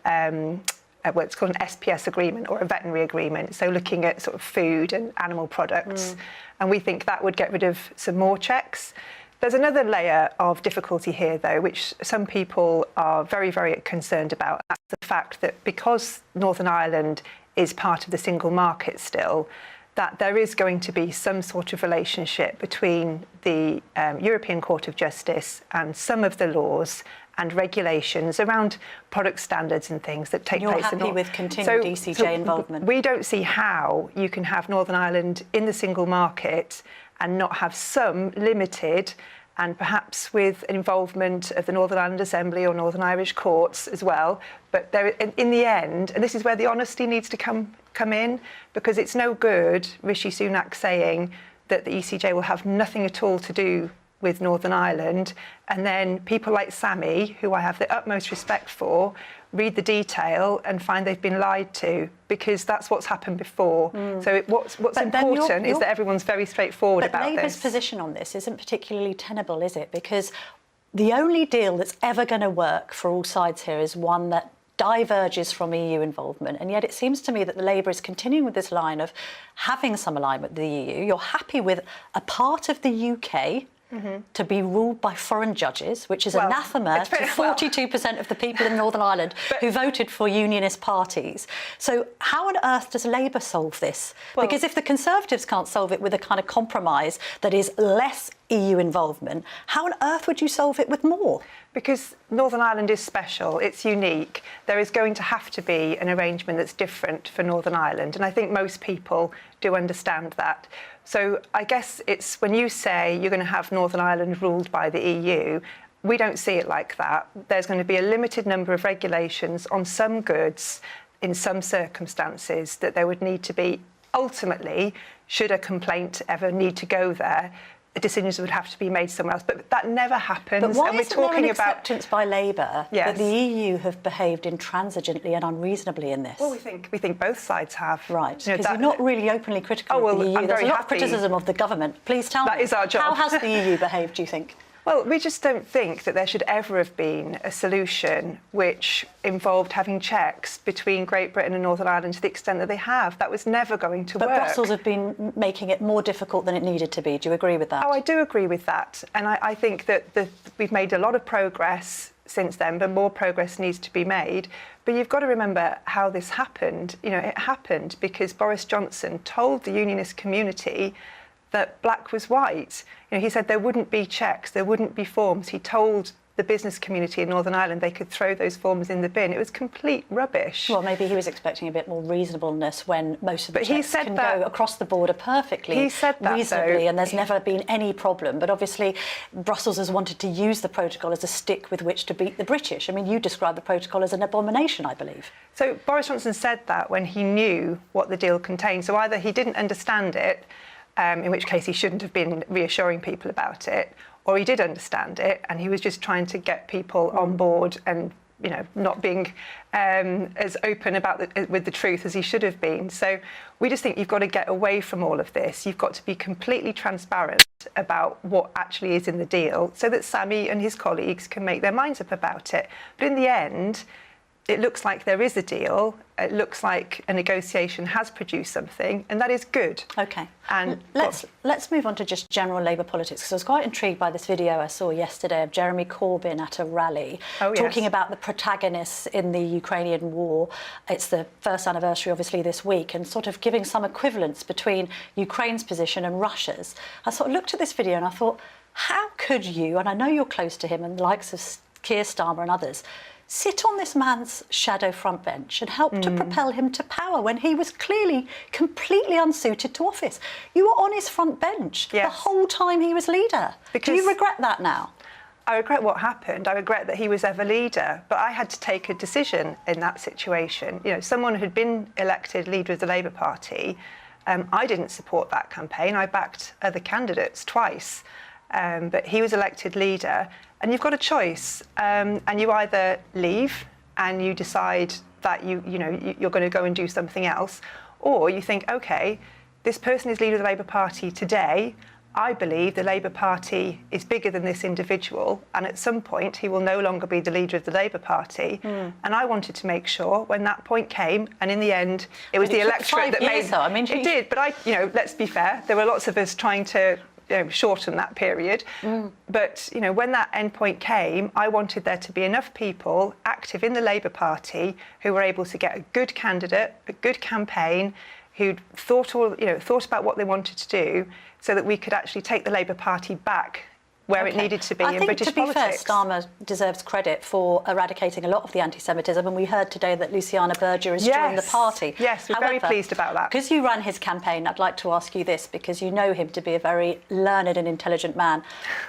what's called an SPS agreement or a veterinary agreement, so looking at sort of food and animal products. And we think that would get rid of some more checks. There's another layer of difficulty here, though, which some people are very, very concerned about. That's the fact that because Northern Ireland is part of the single market still, that there is going to be some sort of relationship between the European Court of Justice and some of the laws and regulations around product standards and things that take place. You're happy with continued ECJ involvement? We don't see how you can have Northern Ireland in the single market and not have some limited, and perhaps with involvement of the Northern Ireland Assembly or Northern Irish courts as well. But there, in the end, and this is where the honesty needs to come in, because it's no good Rishi Sunak saying that the ECJ will have nothing at all to do with Northern Ireland, and then people like Sammy, who I have the utmost respect for, read the detail and find they've been lied to, because that's what's happened before. So what's important is that everyone's very straightforward about this. But Labour's position on this isn't particularly tenable, is it? Because the only deal that's ever going to work for all sides here is one that diverges from EU involvement, and yet it seems to me that the Labour is continuing with this line of having some alignment with the EU. You're happy with a part of the UK to be ruled by foreign judges, which is anathema to 42% of the people in Northern Ireland who voted for unionist parties. So how on earth does Labour solve this? Because if the Conservatives can't solve it with a kind of compromise that is less EU involvement, how on earth would you solve it with more? Because Northern Ireland is special, it's unique. There is going to have to be an arrangement that's different for Northern Ireland, and I think most people do understand that. So I guess it's when you say you're going to have Northern Ireland ruled by the EU, we don't see it like that. There's going to be a limited number of regulations on some goods in some circumstances that there would need to be. Ultimately, should a complaint ever need to go there, decisions would have to be made somewhere else, but that never happens. But why and we're isn't there talking an about acceptance by Labour that the EU have behaved intransigently and unreasonably in this? Well, we think both sides have. Right, because you're not really openly critical of the EU. There's a lot of criticism of the government. Please tell me. That is our job. How has the EU behaved, do you think? Well, we just don't think that there should ever have been a solution which involved having checks between Great Britain and Northern Ireland to the extent that they have. That was never going to work. But Brussels have been making it more difficult than it needed to be. Do you agree with that? Oh, I do agree with that. And I think that we've made a lot of progress since then, but more progress needs to be made. But you've got to remember how this happened. You know, it happened because Boris Johnson told the unionist community that black was white. You know, he said there wouldn't be checks, there wouldn't be forms. He told the business community in Northern Ireland they could throw those forms in the bin. It was complete rubbish. Well, maybe he was expecting a bit more reasonableness when most of the checks can go across the border perfectly, he said that, reasonably, though, and there's never been any problem. But obviously, Brussels has wanted to use the protocol as a stick with which to beat the British. I mean, you described the protocol as an abomination, I believe. So Boris Johnson said that when he knew what the deal contained. So either he didn't understand it, in which case he shouldn't have been reassuring people about it, or he did understand it and he was just trying to get people on board and, you know, not being as open about with the truth as he should have been. So we just think you've got to get away from all of this. You've got to be completely transparent about what actually is in the deal so that Sammy and his colleagues can make their minds up about it. But in the end, it looks like there is a deal. It looks like a negotiation has produced something, and that is good. OK. And let's move on to just general Labour politics, because I was quite intrigued by this video I saw yesterday of Jeremy Corbyn at a rally talking about the protagonists in the Ukrainian war. It's the first anniversary, obviously, this week, and sort of giving some equivalence between Ukraine's position and Russia's. I sort of looked at this video and I thought, how could you, and I know you're close to him and the likes of Keir Starmer and others, sit on this man's shadow front bench and help to propel him to power when he was clearly completely unsuited to office? You were on his front bench the whole time he was leader. Do you regret that now? I regret what happened. I regret that he was ever leader, but I had to take a decision in that situation. You know, someone who'd been elected leader of the Labour Party, I didn't support that campaign. I backed other candidates twice, but he was elected leader. And you've got a choice, and you either leave and you decide that you're going to go and do something else, or you think, OK, this person is leader of the Labour Party today. I believe the Labour Party is bigger than this individual, and at some point he will no longer be the leader of the Labour Party. And I wanted to make sure when that point came, and in the end, it was the electorate that made. I mean, it did, but let's be fair. There were lots of us trying to shorten that period. But, when that end point came, I wanted there to be enough people active in the Labour Party who were able to get a good candidate, a good campaign, who'd thought about what they wanted to do so that we could actually take the Labour Party back where it needed to be in British politics. To be fair, Starmer deserves credit for eradicating a lot of the anti-Semitism, and we heard today that Luciana Berger has joined the party. Yes, we're very pleased about that. Because you ran his campaign, I'd like to ask you this, because you know him to be a very learned and intelligent man.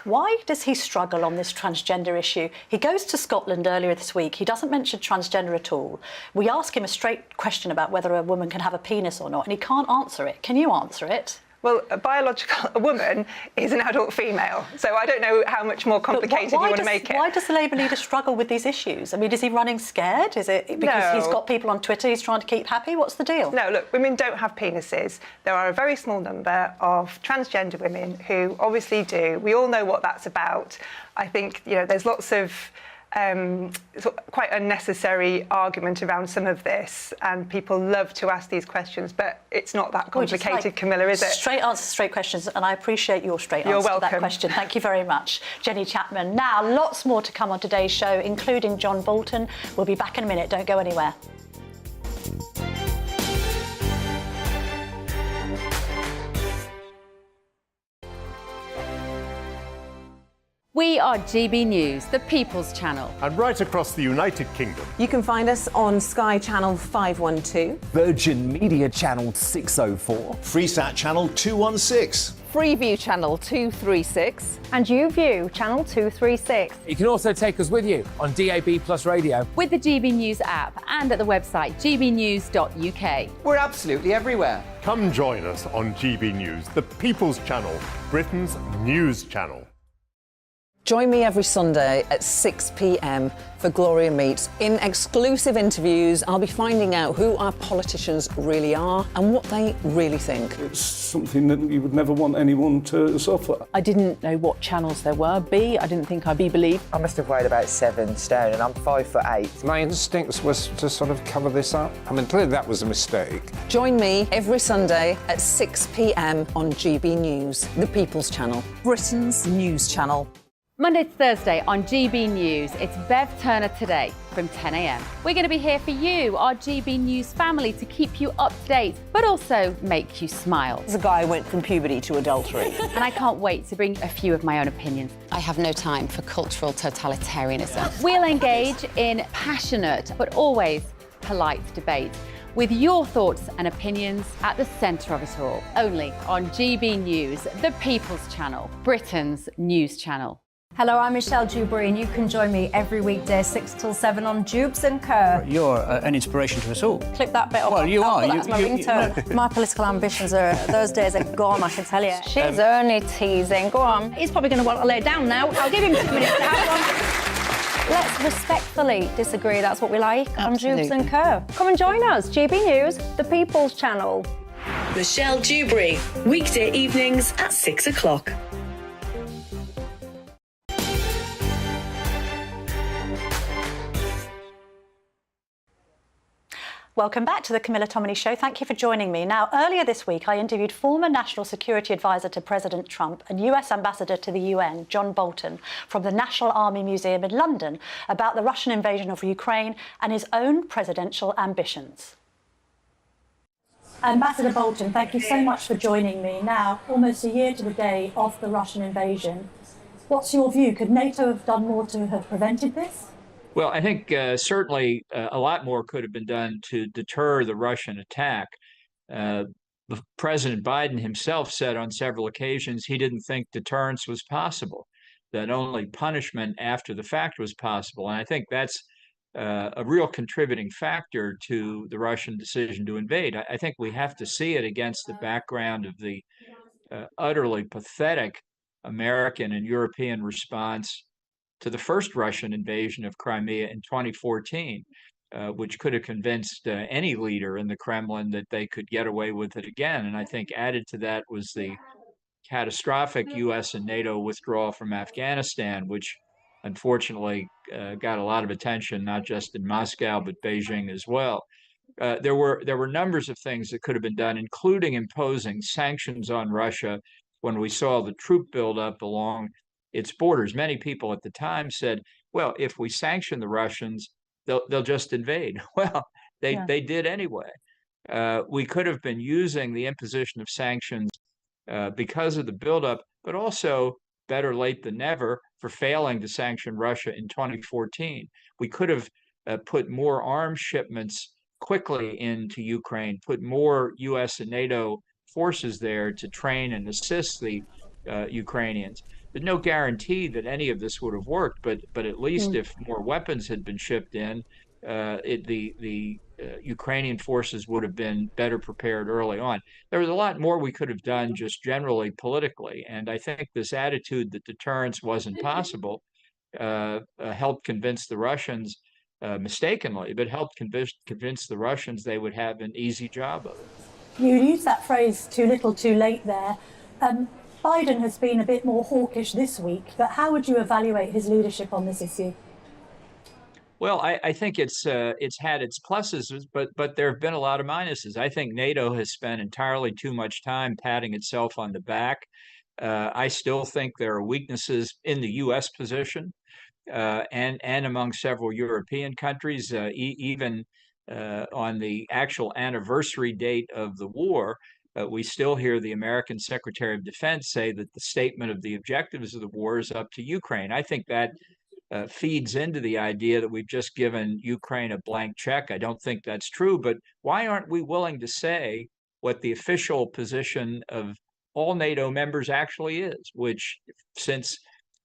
Why does he struggle on this transgender issue? He goes to Scotland earlier this week. He doesn't mention transgender at all. We ask him a straight question about whether a woman can have a penis or not, and he can't answer it. Can you answer it? Well, a woman is an adult female, so I don't know how much more complicated you want to make it. Why does the Labour leader struggle with these issues? I mean, is he running scared? Is it because he's got people on Twitter he's trying to keep happy? What's the deal? No, look, women don't have penises. There are a very small number of transgender women who obviously do. We all know what that's about. I think, there's lots of quite unnecessary argument around some of this, and people love to ask these questions, but it's not that complicated, Camilla, is it? Straight answers, straight questions, and I appreciate your straight answer to that question. Thank you very much, Jenny Chapman. Now, lots more to come on today's show, including John Bolton. We'll be back in a minute. Don't go anywhere. We are GB News, the People's Channel. And right across the United Kingdom. You can find us on Sky Channel 512. Virgin Media Channel 604. Freesat Channel 216. Freeview Channel 236. And YouView Channel 236. You can also take us with you on DAB Plus Radio. With the GB News app and at the website gbnews.uk. We're absolutely everywhere. Come join us on GB News, the People's Channel, Britain's news channel. Join me every Sunday at 6 p.m. for Gloria Meets. In exclusive interviews, I'll be finding out who our politicians really are and what they really think. It's something that you would never want anyone to suffer. I didn't know what channels there were. I didn't think I'd be believed. I must have weighed about 7 stone and I'm 5'8". My instincts was to sort of cover this up. I mean, clearly that was a mistake. Join me every Sunday at 6 p.m. on GB News, the People's Channel, Britain's news channel. Monday to Thursday on GB News, it's Bev Turner Today from 10 a.m. We're going to be here for you, our GB News family, to keep you up to date, but also make you smile. The guy went from puberty to adultery. And I can't wait to bring a few of my own opinions. I have no time for cultural totalitarianism. We'll engage in passionate, but always polite debate, with your thoughts and opinions at the centre of it all. Only on GB News, the People's Channel, Britain's news channel. Hello, I'm Michelle Dewberry, and you can join me every weekday 6 till 7 on Jubes and Kerr. You're an inspiration to us all. Clip that bit off. Well, you are. That's my ringtone. My political ambitions those days are gone, I can tell you. She's only teasing. Go on. He's probably going to want to lay down now. I'll give him 2 minutes to have one. Let's respectfully disagree. That's what we like on Jubes and Kerr. Come and join us. GB News, the People's Channel. Michelle Dewberry, weekday evenings at 6 o'clock. Welcome back to the Camilla Tominey Show. Thank you for joining me. Now, earlier this week, I interviewed former National Security Advisor to President Trump and US Ambassador to the UN, John Bolton, from the National Army Museum in London, about the Russian invasion of Ukraine and his own presidential ambitions. Ambassador Bolton, thank you so much for joining me. Now, almost a year to the day of the Russian invasion. What's your view? Could NATO have done more to have prevented this? Well, I think certainly a lot more could have been done to deter the Russian attack. President Biden himself said on several occasions he didn't think deterrence was possible, that only punishment after the fact was possible. And I think that's a real contributing factor to the Russian decision to invade. I think we have to see it against the background of the utterly pathetic American and European response to the first Russian invasion of Crimea in 2014, which could have convinced any leader in the Kremlin that they could get away with it again. And I think added to that was the catastrophic US and NATO withdrawal from Afghanistan, which unfortunately got a lot of attention, not just in Moscow, but Beijing as well. There were numbers of things that could have been done, including imposing sanctions on Russia when we saw the troop buildup along its borders. Many people at the time said, well, if we sanction the Russians, they'll just invade. Well, they did anyway. We could have been using the imposition of sanctions because of the buildup, but also better late than never for failing to sanction Russia in 2014. We could have put more arms shipments quickly into Ukraine, put more US and NATO forces there to train and assist the Ukrainians. There's no guarantee that any of this would have worked, but at least if more weapons had been shipped in, the Ukrainian forces would have been better prepared early on. There was a lot more we could have done just generally politically, and I think this attitude that deterrence wasn't possible helped convince the Russians, mistakenly, but helped convince the Russians they would have an easy job of it. You used that phrase, too little, too late there. Biden has been a bit more hawkish this week, but how would you evaluate his leadership on this issue? Well, I think it's had its pluses, but there have been a lot of minuses. I think NATO has spent entirely too much time patting itself on the back. I still think there are weaknesses in the U.S. position and among several European countries, even on the actual anniversary date of the war. We still hear the American Secretary of Defense say that the statement of the objectives of the war is up to Ukraine. I think that feeds into the idea that we've just given Ukraine a blank check. I don't think that's true, but why aren't we willing to say what the official position of all NATO members actually is, which since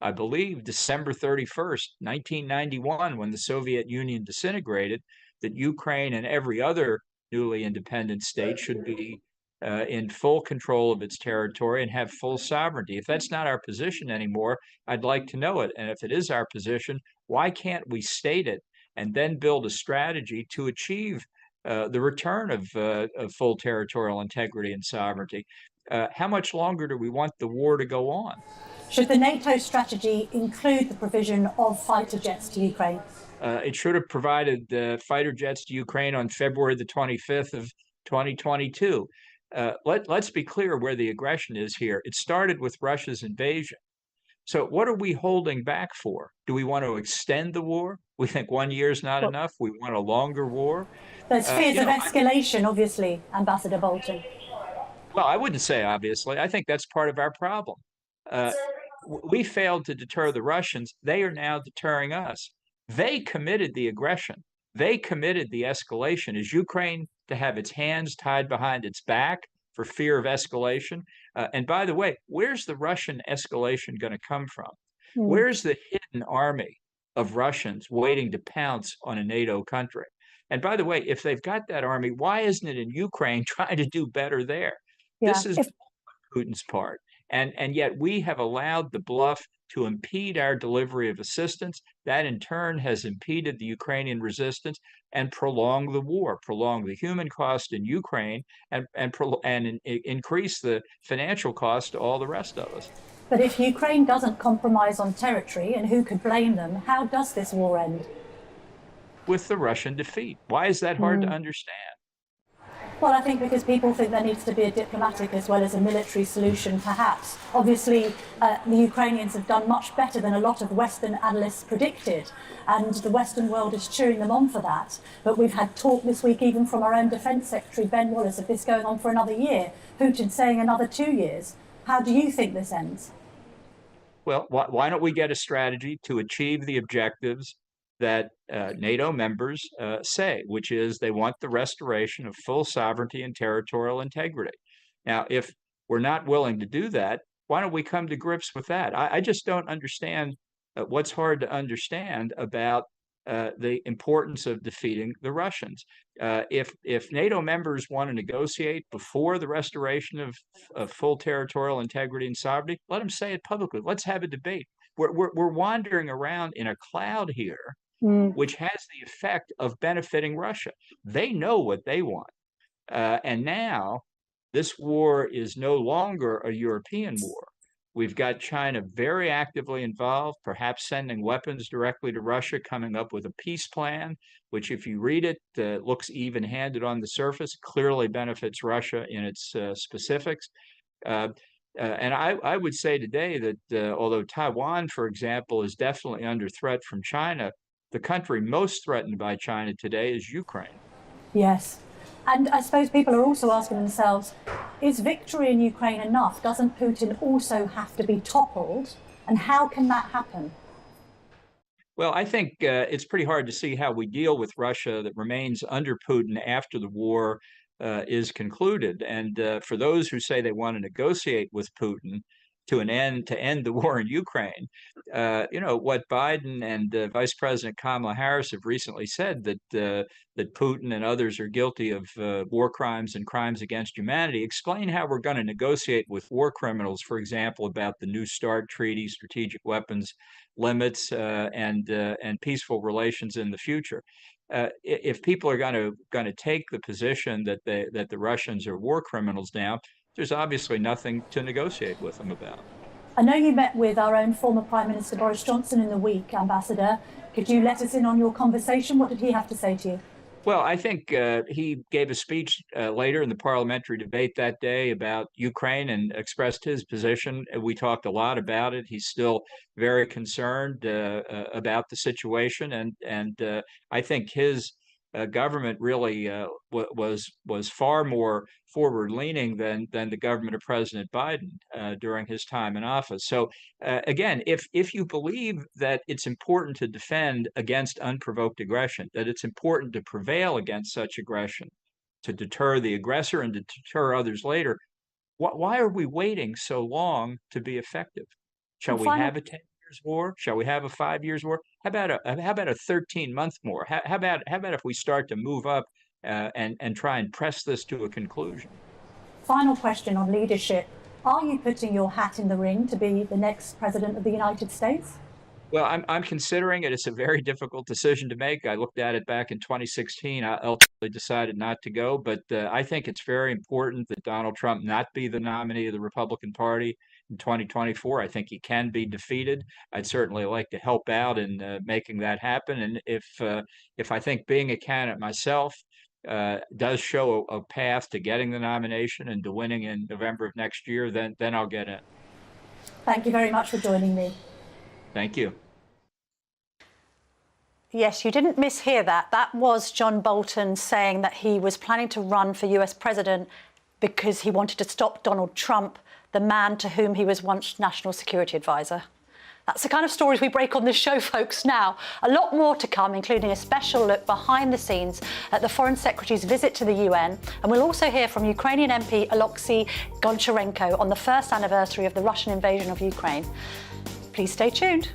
I believe December 31st, 1991, when the Soviet Union disintegrated, that Ukraine and every other newly independent state should be in full control of its territory and have full sovereignty. If that's not our position anymore, I'd like to know it. And if it is our position, why can't we state it and then build a strategy to achieve the return of full territorial integrity and sovereignty? How much longer do we want the war to go on? Should the NATO strategy include the provision of fighter jets to Ukraine? It should have provided fighter jets to Ukraine on February the 25th of 2022. Let's be clear where the aggression is here. It started with Russia's invasion. So what are we holding back for? Do we want to extend the war? We think 1 year is not enough. We want a longer war. There's fears of escalation, obviously, Ambassador Bolton. Well, I wouldn't say obviously. I think that's part of our problem. We failed to deter the Russians. They are now deterring us. They committed the aggression. They committed the escalation. Is Ukraine to have its hands tied behind its back for fear of escalation? And by the way, where's the Russian escalation going to come from? Where's the hidden army of Russians waiting to pounce on a NATO country? And by the way, if they've got that army, why isn't it in Ukraine trying to do better there? Yeah. This is Putin's part. And yet we have allowed the bluff to impede our delivery of assistance. That in turn has impeded the Ukrainian resistance and prolonged the war, prolonged the human cost in Ukraine, and increase the financial cost to all the rest of us. But if Ukraine doesn't compromise on territory, and who could blame them, how does this war end? With the Russian defeat. Why is that hard to understand? Well, I think because people think there needs to be a diplomatic as well as a military solution, perhaps. Obviously, the Ukrainians have done much better than a lot of Western analysts predicted, and the Western world is cheering them on for that. But we've had talk this week, even from our own Defence Secretary, Ben Wallace, of this going on for another year, Putin saying another 2 years. How do you think this ends? Well, why don't we get a strategy to achieve the objectives that NATO members say, which is they want the restoration of full sovereignty and territorial integrity. Now, if we're not willing to do that, why don't we come to grips with that? I just don't understand what's hard to understand about the importance of defeating the Russians. If NATO members want to negotiate before the restoration of full territorial integrity and sovereignty, let them say it publicly. Let's have a debate. We're wandering around in a cloud here, which has the effect of benefiting Russia. They know what they want. And now this war is no longer a European war. We've got China very actively involved, perhaps sending weapons directly to Russia, coming up with a peace plan, which if you read it, looks even-handed on the surface, clearly benefits Russia in its specifics. And I would say today that although Taiwan, for example, is definitely under threat from China, the country most threatened by China today is Ukraine. Yes. And I suppose people are also asking themselves, is victory in Ukraine enough? Doesn't Putin also have to be toppled? And how can that happen? Well, I think it's pretty hard to see how we deal with Russia that remains under Putin after the war is concluded. And for those who say they want to negotiate with Putin to end the war in Ukraine, what Biden and Vice President Kamala Harris have recently said, that Putin and others are guilty of war crimes and crimes against humanity, explain how we're going to negotiate with war criminals, for example, about the New START treaty, strategic weapons limits, and peaceful relations in the future. If people are going to take the position that the Russians are war criminals now, there's obviously nothing to negotiate with them about. I know you met with our own former Prime Minister Boris Johnson in the week, Ambassador. Could you let us in on your conversation? What did he have to say to you? Well, I think he gave a speech later in the parliamentary debate that day about Ukraine and expressed his position. We talked a lot about it. He's still very concerned about the situation, and I think his government really was far more forward-leaning than the government of President Biden during his time in office. So again, if you believe that it's important to defend against unprovoked aggression, that it's important to prevail against such aggression, to deter the aggressor and to deter others later, why are we waiting so long to be effective? Shall we have a 10 years war? Shall we have a 5 years war? How about a 13-month war? How about if we start to move up and try and press this to a conclusion? Final question on leadership. Are you putting your hat in the ring to be the next president of the United States? Well, I'm considering it. It's a very difficult decision to make. I looked at it back in 2016. I ultimately decided not to go, but I think it's very important that Donald Trump not be the nominee of the Republican Party in 2024. I think he can be defeated. I'd certainly like to help out in making that happen. And if I think being a candidate myself does show a path to getting the nomination and to winning in November of next year, then I'll get in. Thank you very much for joining me. Thank you. Yes, you didn't mishear that. That was John Bolton saying that he was planning to run for US president because he wanted to stop Donald Trump, the man to whom he was once national security advisor. That's the kind of stories we break on this show, folks. Now, a lot more to come, including a special look behind the scenes at the Foreign Secretary's visit to the UN. And we'll also hear from Ukrainian MP Oleksiy Goncharenko on the first anniversary of the Russian invasion of Ukraine. Please stay tuned.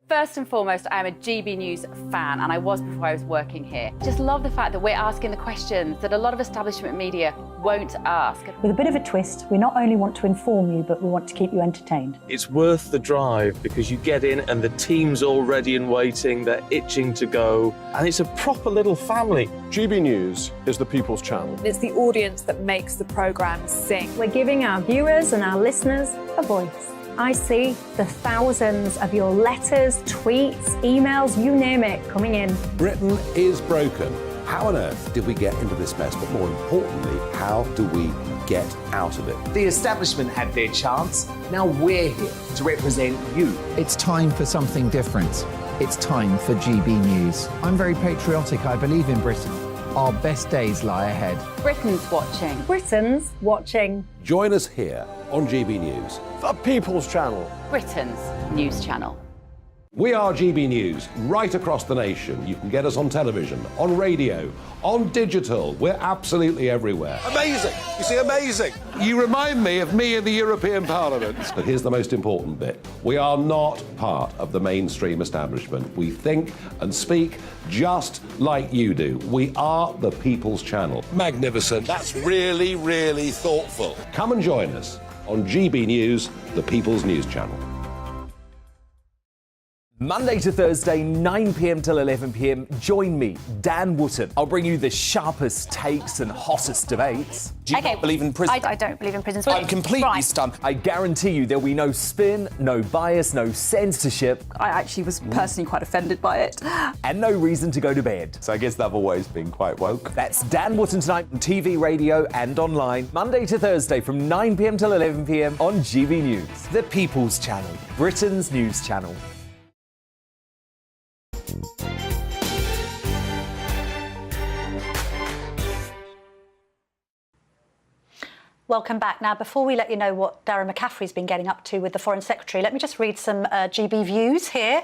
First and foremost, I'm a GB News fan, and I was before I was working here. Just love the fact that we're asking the questions that a lot of establishment media won't ask. With a bit of a twist, we not only want to inform you, but we want to keep you entertained. It's worth the drive because you get in and the team's all ready and waiting, they're itching to go, and it's a proper little family. GB News is the People's Channel. It's the audience that makes the programme sing. We're giving our viewers and our listeners a voice. I see the thousands of your letters, tweets, emails, you name it, coming in. Britain is broken. How on earth did we get into this mess? But more importantly, how do we get out of it? The establishment had their chance. Now we're here to represent you. It's time for something different. It's time for GB News. I'm very patriotic. I believe in Britain. Our best days lie ahead. Britain's watching. Britain's watching. Join us here on GB News. The People's Channel. Britain's news channel. We are GB News, right across the nation. You can get us on television, on radio, on digital. We're absolutely everywhere. Amazing. You see, amazing. You remind me of me in the European Parliament. But here's the most important bit. We are not part of the mainstream establishment. We think and speak just like you do. We are the People's Channel. Magnificent. That's really, really thoughtful. Come and join us on GB News, the People's News Channel. Monday to Thursday, 9 p.m. till 11 p.m. Join me, Dan Wootton. I'll bring you the sharpest takes and hottest debates. Do you not believe in prison? I don't believe in prisons. I'm completely stunned. I guarantee you there'll be no spin, no bias, no censorship. I actually was personally quite offended by it. And no reason to go to bed. So I guess they've always been quite woke. That's Dan Wootton tonight on TV, radio and online. Monday to Thursday from 9 p.m. till 11 p.m. on GB News. The People's Channel, Britain's news channel. Welcome back. Now, before we let you know what Darren McCaffrey's been getting up to with the Foreign Secretary, let me just read some GB views here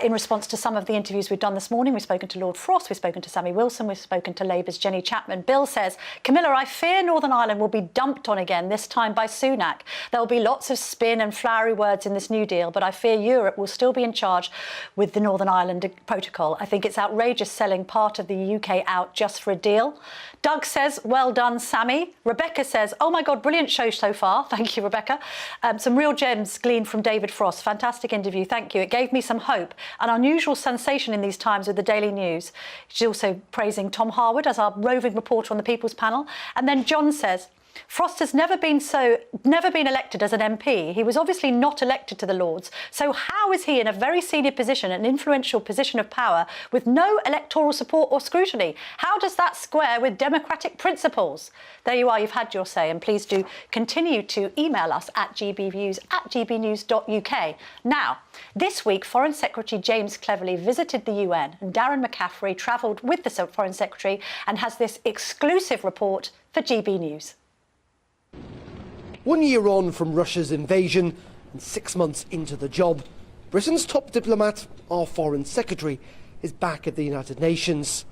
in response to some of the interviews we've done this morning. We've spoken to Lord Frost, we've spoken to Sammy Wilson, we've spoken to Labour's Jenny Chapman. Bill says, Camilla, I fear Northern Ireland will be dumped on again, this time by Sunak. There will be lots of spin and flowery words in this new deal, but I fear Europe will still be in charge with the Northern Ireland Protocol. I think it's outrageous selling part of the UK out just for a deal. Doug says, well done, Sammy. Rebecca says, oh my my God, brilliant show so far. Thank you, Rebecca. Some real gems gleaned from David Frost. Fantastic interview. Thank you. It gave me some hope. An unusual sensation in these times with the Daily News. She's also praising Tom Harwood as our roving reporter on the People's Panel. And then John says, Frost has never been elected as an MP. He was obviously not elected to the Lords. So how is he in a very senior position, an influential position of power, with no electoral support or scrutiny? How does that square with democratic principles? There you are, you've had your say, and please do continue to email us at gbviews@gbnews.uk. Now, this week, Foreign Secretary James Cleverly visited the UN, and Darren McCaffrey travelled with the Foreign Secretary and has this exclusive report for GB News. 1 year on from Russia's invasion and 6 months into the job, Britain's top diplomat, our Foreign Secretary, is back at the United Nations.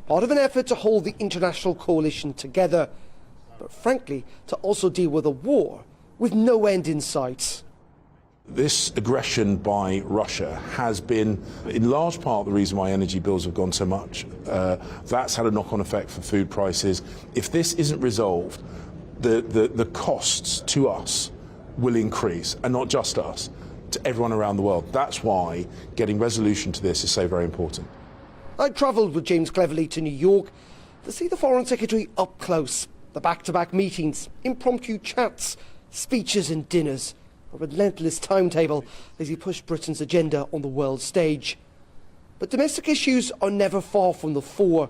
Part of an effort to hold the international coalition together, but frankly, to also deal with a war with no end in sight. This aggression by Russia has been, in large part, the reason why energy bills have gone so much. That's had a knock-on effect for food prices. If this isn't resolved, the costs to us will increase, and not just us, to everyone around the world. That's why getting resolution to this is so very important. I travelled with James Cleverly to New York to see the Foreign Secretary up close. The back-to-back meetings, impromptu chats, speeches and dinners, a relentless timetable as he pushed Britain's agenda on the world stage. But domestic issues are never far from the fore,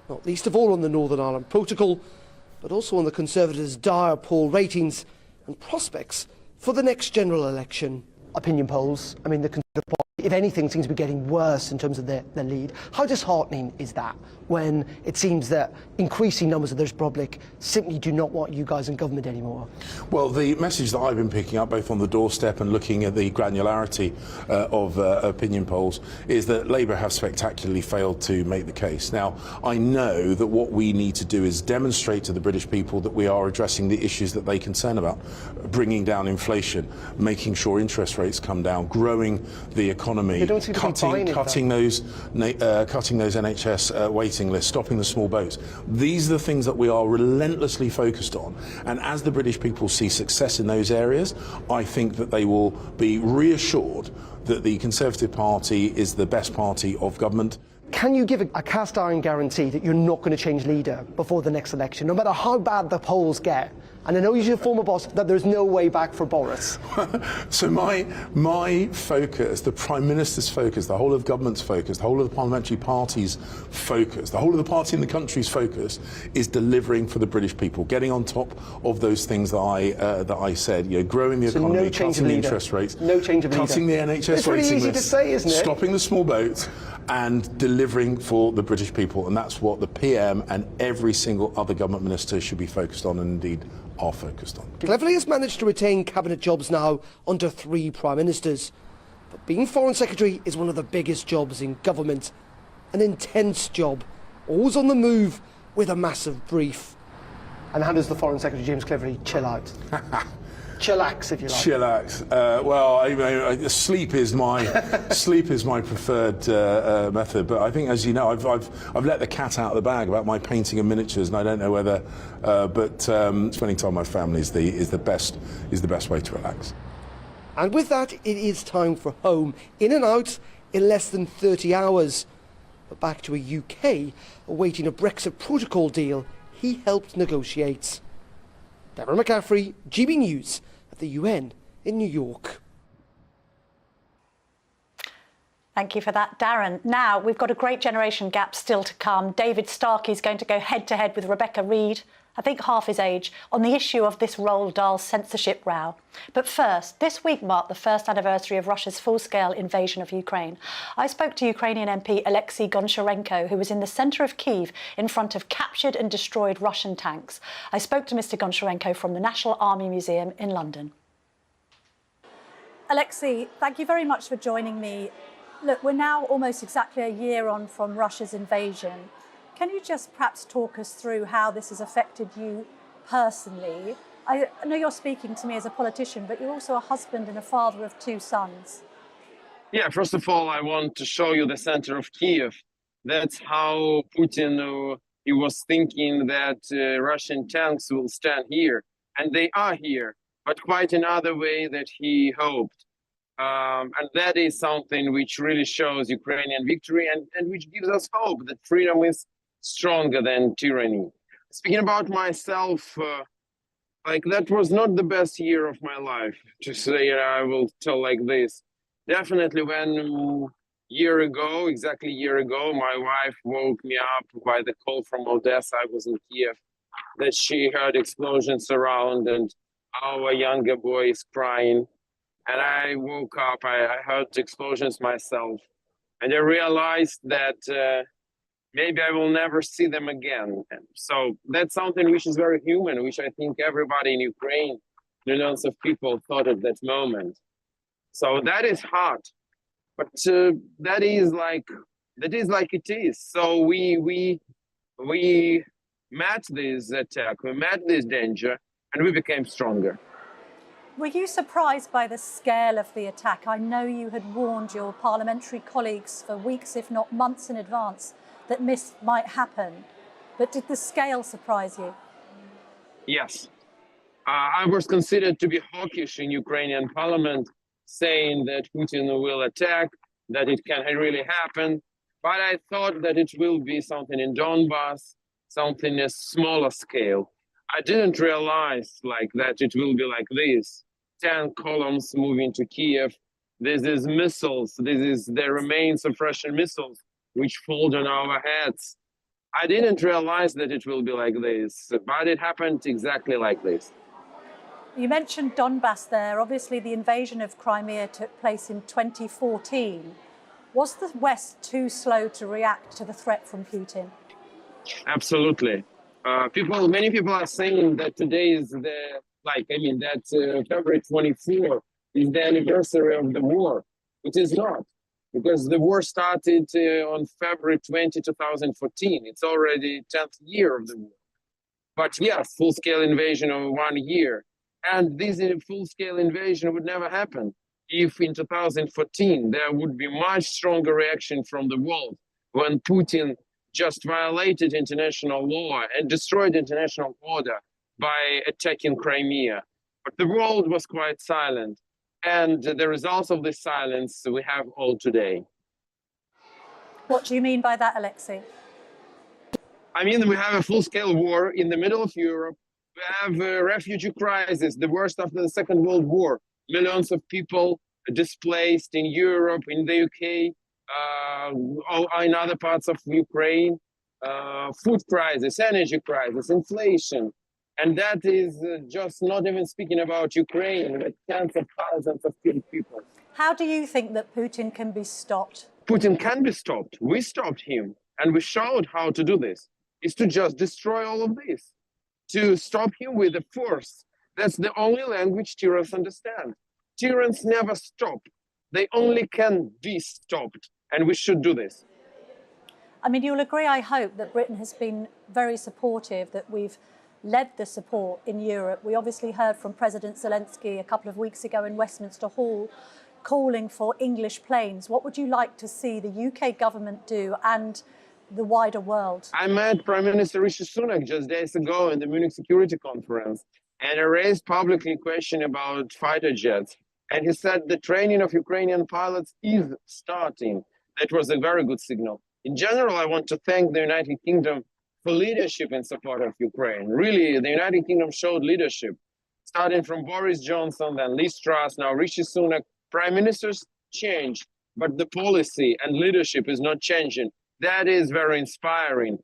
not least of all on the Northern Ireland Protocol, but also on the Conservatives' dire poll ratings and prospects for the next general election. Opinion polls, I mean, the Conservative Party, if anything, seems to be getting worse in terms of their lead. How disheartening is that when it seems that increasing numbers of the public simply do not want you guys in government anymore? Well, the message that I've been picking up, both on the doorstep and looking at the granularity of opinion polls, is that Labour have spectacularly failed to make the case. Now, I know that what we need to do is demonstrate to the British people that we are addressing the issues that they concern about, bringing down inflation, making sure interest rates come down, growing the economy, cutting those NHS waiting lists, stopping the small boats. These are the things that we are relentlessly focused on, and as the British people see success in those areas, I think that they will be reassured that the Conservative Party is the best party of government. Can you give a cast-iron guarantee that you're not going to change leader before the next election, no matter how bad the polls get? And I know you're a former boss, that there's no way back for Boris. So my focus, the Prime Minister's focus, the whole of government's focus, the whole of the parliamentary party's focus, the whole of the party in the country's focus is delivering for the British people, getting on top of those things that I said, you know, growing the economy, cutting the interest rates, cutting the NHS it's really easy to say, isn't it? Stopping the small boats, and delivering for the British people, and that's what the PM and every single other government minister should be focused on, and indeed are focused on. Cleverly has managed to retain cabinet jobs now under 3 prime ministers, but being Foreign Secretary is one of the biggest jobs in government, an intense job, always on the move with a massive brief. And how does the Foreign Secretary James Cleverly chill out? Chillax, if you like. Chillax. Sleep is my preferred method. But I think, as you know, I've let the cat out of the bag about my painting of miniatures, and I don't know whether. But spending time with my family is the best way to relax. And with that, it is time for home, in and out in less than 30 hours. But back to a UK awaiting a Brexit protocol deal he helped negotiate. Darren McCaffrey, GB News, at the UN in New York. Thank you for that, Darren. Now, we've got a great generation gap still to come. David Starkey is going to go head-to-head with Rebecca Reid, I think half his age, on the issue of this Roald Dahl censorship row. But first, this week marked the first anniversary of Russia's full-scale invasion of Ukraine. I spoke to Ukrainian MP Alexei Goncharenko, who was in the centre of Kyiv in front of captured and destroyed Russian tanks. I spoke to Mr. Goncharenko from the National Army Museum in London. Alexei, thank you very much for joining me. Look, we're now almost exactly a year on from Russia's invasion. Can you just perhaps talk us through how this has affected you personally? I know you're speaking to me as a politician, but you're also a husband and a father of 2 sons. Yeah, first of all, I want to show you the center of Kyiv. That's how Putin he was thinking that Russian tanks will stand here. and they are here, but quite another way that he hoped. And that is something which really shows Ukrainian victory and which gives us hope that freedom is stronger than tyranny. Speaking about myself, like that was not the best year of my life, to say, I will tell like this. Definitely when exactly a year ago, my wife woke me up by the call from Odessa. I was in Kiev, that she heard explosions around and our younger boy is crying. And I woke up, I heard explosions myself. And I realized that maybe I will never see them again. And so that's something which is very human, which I think everybody in Ukraine, millions of people thought at that moment. So that is hard, but that is like it is. So we met this attack, we met this danger, and we became stronger. Were you surprised by the scale of the attack? I know you had warned your parliamentary colleagues for weeks, if not months in advance, that this might happen. But did the scale surprise you? Yes. I was considered to be hawkish in Ukrainian parliament, saying that Putin will attack, that it can really happen. But I thought that it will be something in Donbass, something a smaller scale. I didn't realize like that it will be like this. 10 columns moving to Kiev. This is missiles. This is the remains of Russian missiles which fall on our heads. I didn't realize that it will be like this, but it happened exactly like this. You mentioned Donbass there. Obviously, the invasion of Crimea took place in 2014. Was the West too slow to react to the threat from Putin? Absolutely. Many people are saying that today is February 24 is the anniversary of the war. It is not, because the war started on February 20, 2014. It's already 10th year of the war. But yes, full-scale invasion over 1 year. And this full-scale invasion would never happen if in 2014 there would be much stronger reaction from the world when Putin just violated international law and destroyed international order by attacking Crimea. But the world was quite silent. And the results of this silence we have all today. What do you mean by that, Alexei? I mean, we have a full-scale war in the middle of Europe. We have a refugee crisis, the worst after the Second World War. Millions of people displaced in Europe, in the UK, in other parts of Ukraine. Food crisis, energy crisis, inflation. And that is just not even speaking about Ukraine, but tens of thousands of people. How do you think that Putin can be stopped? Putin can be stopped. We stopped him, and we showed how to do this. It's to just destroy all of this, to stop him with the force. That's the only language tyrants understand. Tyrants never stop. They only can be stopped, and we should do this. I mean, you'll agree, I hope, that Britain has been very supportive, that we've led the support in Europe. We obviously heard from President Zelensky a couple of weeks ago in Westminster Hall calling for English planes. What would you like to see the UK government do and the wider world? I met Prime Minister Rishi Sunak just days ago in the Munich Security Conference, and I raised publicly a question about fighter jets. And he said the training of Ukrainian pilots is starting. That was a very good signal. In general, I want to thank the United Kingdom for leadership in support of Ukraine. Really, the United Kingdom showed leadership, starting from Boris Johnson, then Liz Truss, now Rishi Sunak. Prime ministers change, but the policy and leadership is not changing. That is very inspiring.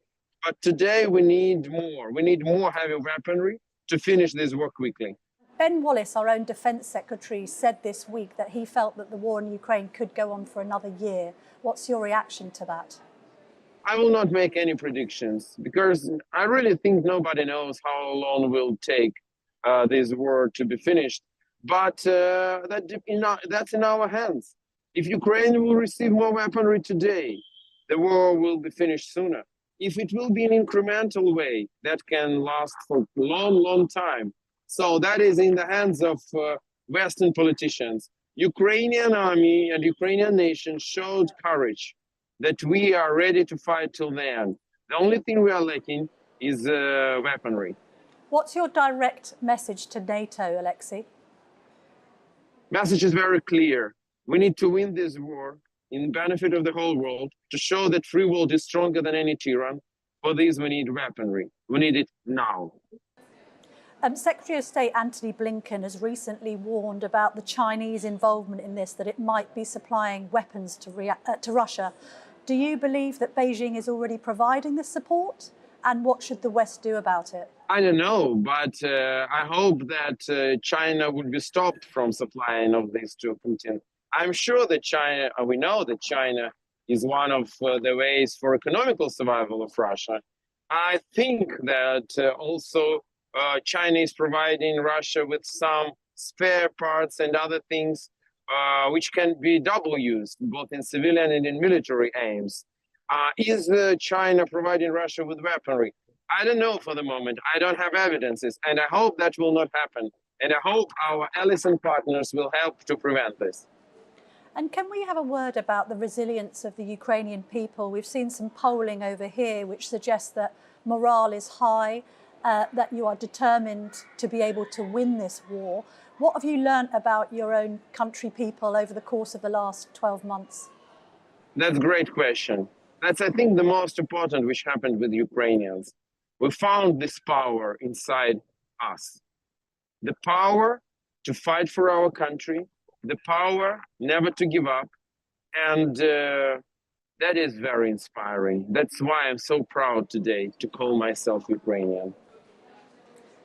But today we need more. We need more heavy weaponry to finish this war quickly. Ben Wallace, our own Defence Secretary, said this week that he felt that the war in Ukraine could go on for another year. What's your reaction to that? I will not make any predictions because I really think nobody knows how long it will take this war to be finished. But that's in our hands. If Ukraine will receive more weaponry today, the war will be finished sooner. If it will be an incremental way, that can last for a long, long time. So that is in the hands of Western politicians. Ukrainian army and Ukrainian nation showed courage that we are ready to fight till the end. The only thing we are lacking is weaponry. What's your direct message to NATO, Alexei? Message is very clear. We need to win this war in benefit of the whole world, to show that free world is stronger than any tyranny. For this, we need weaponry. We need it now. Secretary of State Antony Blinken has recently warned about the Chinese involvement in this, that it might be supplying weapons to Russia. Do you believe that Beijing is already providing this support? And what should the West do about it? I don't know, but I hope that China would be stopped from supplying of this to Putin. I'm sure that China, we know that China is one of the ways for economical survival of Russia. I think that also China is providing Russia with some spare parts and other things which can be double used, both in civilian and in military aims. Is China providing Russia with weaponry? I don't know for the moment. I don't have evidences, and I hope that will not happen. And I hope our allies and partners will help to prevent this. And can we have a word about the resilience of the Ukrainian people? We've seen some polling over here which suggests that morale is high, that you are determined to be able to win this war. What have you learnt about your own country people over the course of the last 12 months? That's a great question. That's, I think, the most important which happened with Ukrainians. We found this power inside us. The power to fight for our country, the power never to give up. And that is very inspiring. That's why I'm so proud today to call myself Ukrainian.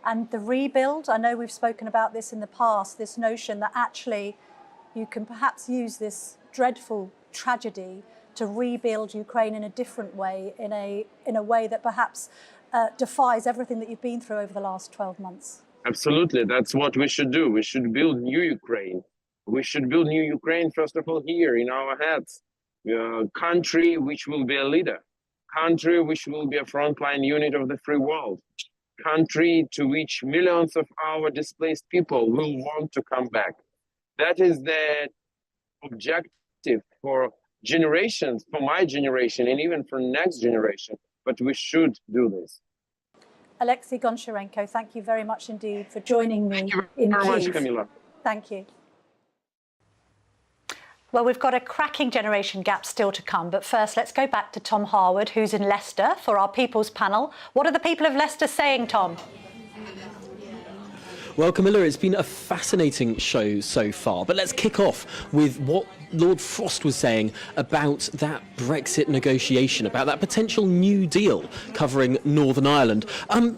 And the rebuild, I know we've spoken about this in the past, this notion that actually you can perhaps use this dreadful tragedy to rebuild Ukraine in a different way, in a way that perhaps defies everything that you've been through over the last 12 months. Absolutely, that's what we should do. We should build new Ukraine. We should build new Ukraine, first of all, here in our heads. Country which will be a leader. Country which will be a frontline unit of the free world. Country to which millions of our displaced people will want to come back. That is the objective for generations, for my generation, and even for next generation. But we should do this. Alexei Goncharenko, thank you very much indeed for joining me. Thank you very much, Camilla. Thank you. Well, we've got a cracking generation gap still to come, but first let's go back to Tom Harwood, who's in Leicester for our People's Panel. What are the people of Leicester saying, Tom? Well, Camilla, it's been a fascinating show so far, but let's kick off with what Lord Frost was saying about that Brexit negotiation, about that potential new deal covering Northern Ireland.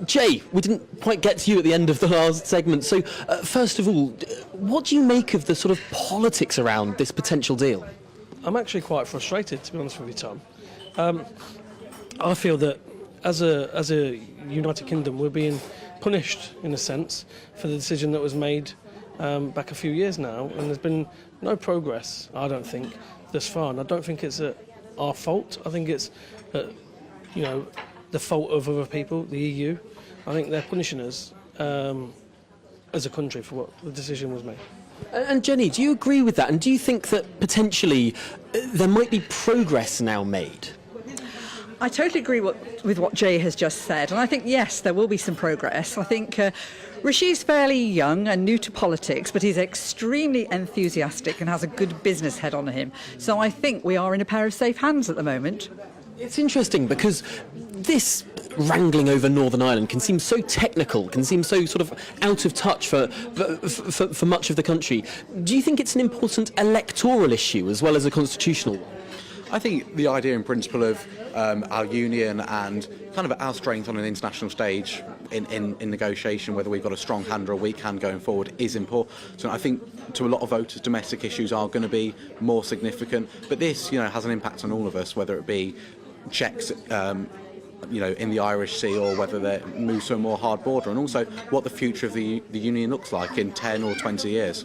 Jay, we didn't quite get to you at the end of the last segment, so first of all, what do you make of the sort of politics around this potential deal? I'm actually quite frustrated, to be honest with you, Tom. I feel that as a United Kingdom, we're being punished, in a sense, for the decision that was made back a few years now, and there's been no progress, I don't think, thus far. And I don't think it's our fault. I think it's, the fault of other people, the EU. I think they're punishing us as a country for what the decision was made. And Jenny, do you agree with that? And do you think that potentially there might be progress now made? I totally agree with what Jay has just said, and I think, yes, there will be some progress. I think Rishi's fairly young and new to politics, but he's extremely enthusiastic and has a good business head on him. So I think we are in a pair of safe hands at the moment. It's interesting because this wrangling over Northern Ireland can seem so technical, can seem so sort of out of touch for much of the country. Do you think it's an important electoral issue as well as a constitutional one? I think the idea in principle of our union and kind of our strength on an international stage in negotiation, whether we've got a strong hand or a weak hand going forward, is important. So I think to a lot of voters, domestic issues are going to be more significant. But this, has an impact on all of us, whether it be checks, in the Irish Sea, or whether they move to a more hard border, and also what the future of the union looks like in 10 or 20 years.